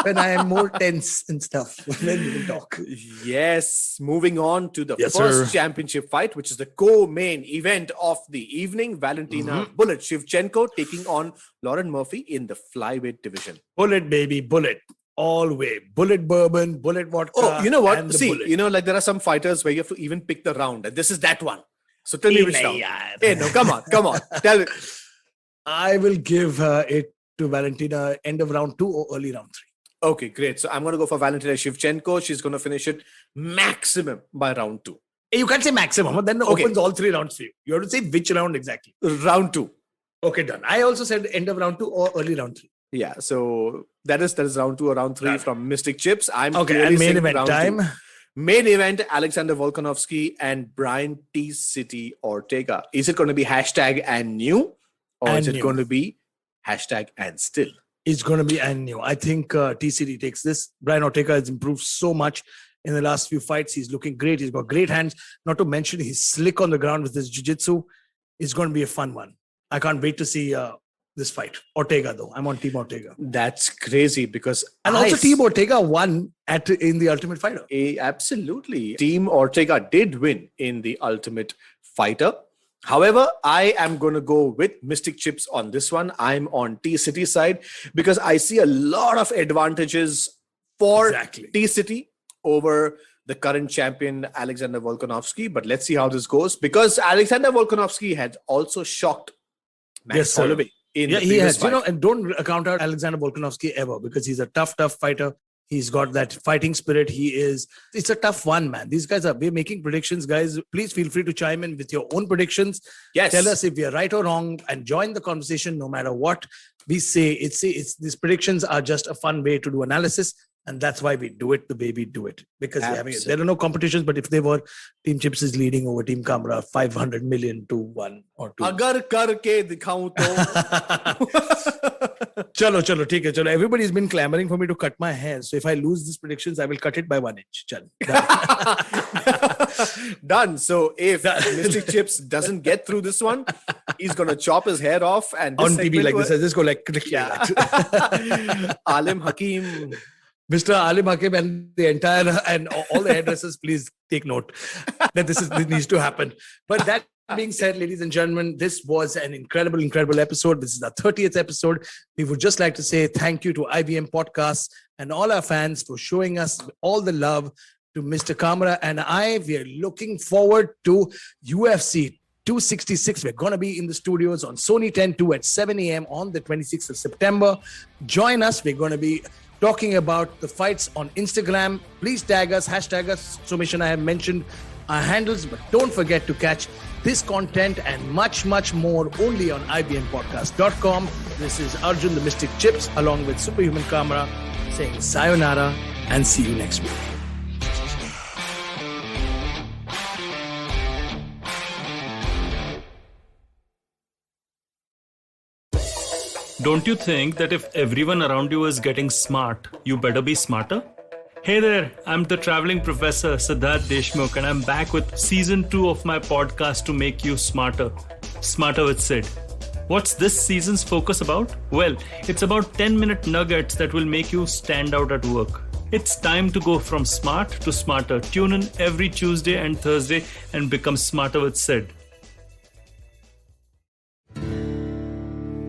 [SPEAKER 4] When I am more tense and stuff, then we will talk.
[SPEAKER 2] Yes. Moving on to the first championship fight, which is the co-main event of the evening. Valentina Bullet Shevchenko taking on Lauren Murphy in the flyweight division.
[SPEAKER 4] Bullet, baby, bullet. All way. Bullet bourbon, bullet vodka.
[SPEAKER 2] Oh, you know what? See, like there are some fighters where you have to even pick the round. And this is that one. So tell me which round. Hey, no, come on. Tell it.
[SPEAKER 4] I will give it to Valentina end of round 2 or early round 3.
[SPEAKER 2] Okay, great. So I'm going to go for Valentina Shevchenko. She's going to finish it maximum by round 2.
[SPEAKER 4] You can't say maximum. Then opens all 3 rounds for you. You have to say which round exactly.
[SPEAKER 2] Round 2.
[SPEAKER 4] Okay, done. I also said end of round 2 or early round 3.
[SPEAKER 2] Yeah, so that is round 2 or round 3 from Mystic Chips. I'm
[SPEAKER 4] okay, and main event time.
[SPEAKER 2] 2. Main event, Alexander Volkanovski and Brian T. City Ortega. Is it going to be hashtag and new? Or is it going to be hashtag and still?
[SPEAKER 4] It's going to be and new. I think TCD takes this. Brian Ortega has improved so much in the last few fights. He's looking great. He's got great hands. Not to mention he's slick on the ground with his jiu-jitsu. It's going to be a fun one. I can't wait to see this fight. Ortega, though. I'm on Team Ortega.
[SPEAKER 2] That's crazy because...
[SPEAKER 4] And also Team Ortega won in the Ultimate Fighter.
[SPEAKER 2] Absolutely. Team Ortega did win in the Ultimate Fighter. However, I am going to go with Mystic Chips on this one. I'm on T-City side because I see a lot of advantages for T-City over the current champion, Alexander Volkanovski. But let's see how this goes because Alexander Volkanovski had also shocked Max Holloway in the previous fight.
[SPEAKER 4] And don't count out Alexander Volkanovski ever because he's a tough fighter. He's got that fighting spirit. It's a tough one, man. These guys we're making predictions, guys. Please feel free to chime in with your own predictions.
[SPEAKER 2] Yes.
[SPEAKER 4] Tell us if we are right or wrong and join the conversation no matter what we say. These predictions are just a fun way to do analysis. And that's why we do it the way we do it. Because there are no competitions, but if they were, Team Chips is leading over Team Kamra 500 million to 1 or 2.
[SPEAKER 2] Agar karke dikhaun to.
[SPEAKER 4] Chalo, chalo. Everybody's been clamoring for me to cut my hair. So if I lose these predictions, I will cut it by 1 inch. Chalo.
[SPEAKER 2] Done. So if Mystic Chips doesn't get through this one, he's going to chop his hair off. And
[SPEAKER 4] on TV like this, I just go like...
[SPEAKER 2] Alim Hakim...
[SPEAKER 4] Mr. Alim Hakim and the entire and all the hairdressers, please take note that this needs to happen. But that being said, ladies and gentlemen, this was an incredible episode. This is our 30th episode. We would just like to say thank you to IVM Podcasts and all our fans for showing us all the love. to Mr. Kamra and I. We are looking forward to UFC 266. We're going to be in the studios on Sony 10-2 at 7 a.m. on the 26th of September. Join us. We're going to be talking about the fights on Instagram. Please tag us, hashtag us. Somesh and I have mentioned our handles, but don't forget to catch this content and much, much more only on IBMpodcast.com. This is Arjun the Mystic Chips along with Superhuman Kamra saying sayonara and see you next week.
[SPEAKER 7] Don't you think that if everyone around you is getting smart, you better be smarter? Hey there, I'm the traveling professor Siddharth Deshmukh and I'm back with season 2 of my podcast to make you smarter. Smarter with Sid. What's this season's focus about? Well, it's about 10-minute nuggets that will make you stand out at work. It's time to go from smart to smarter. Tune in every Tuesday and Thursday and become smarter with Sid.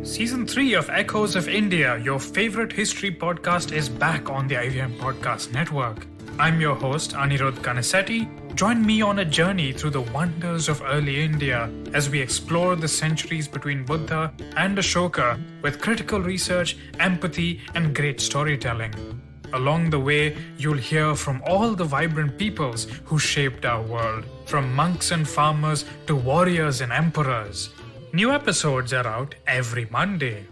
[SPEAKER 8] Season 3 of Echoes of India, your favorite history podcast, is back on the IVM Podcast Network. I'm your host, Anirudh Kanasetti. Join me on a journey through the wonders of early India as we explore the centuries between Buddha and Ashoka with critical research, empathy, and great storytelling. Along the way, you'll hear from all the vibrant peoples who shaped our world, from monks and farmers to warriors and emperors. New episodes are out every Monday.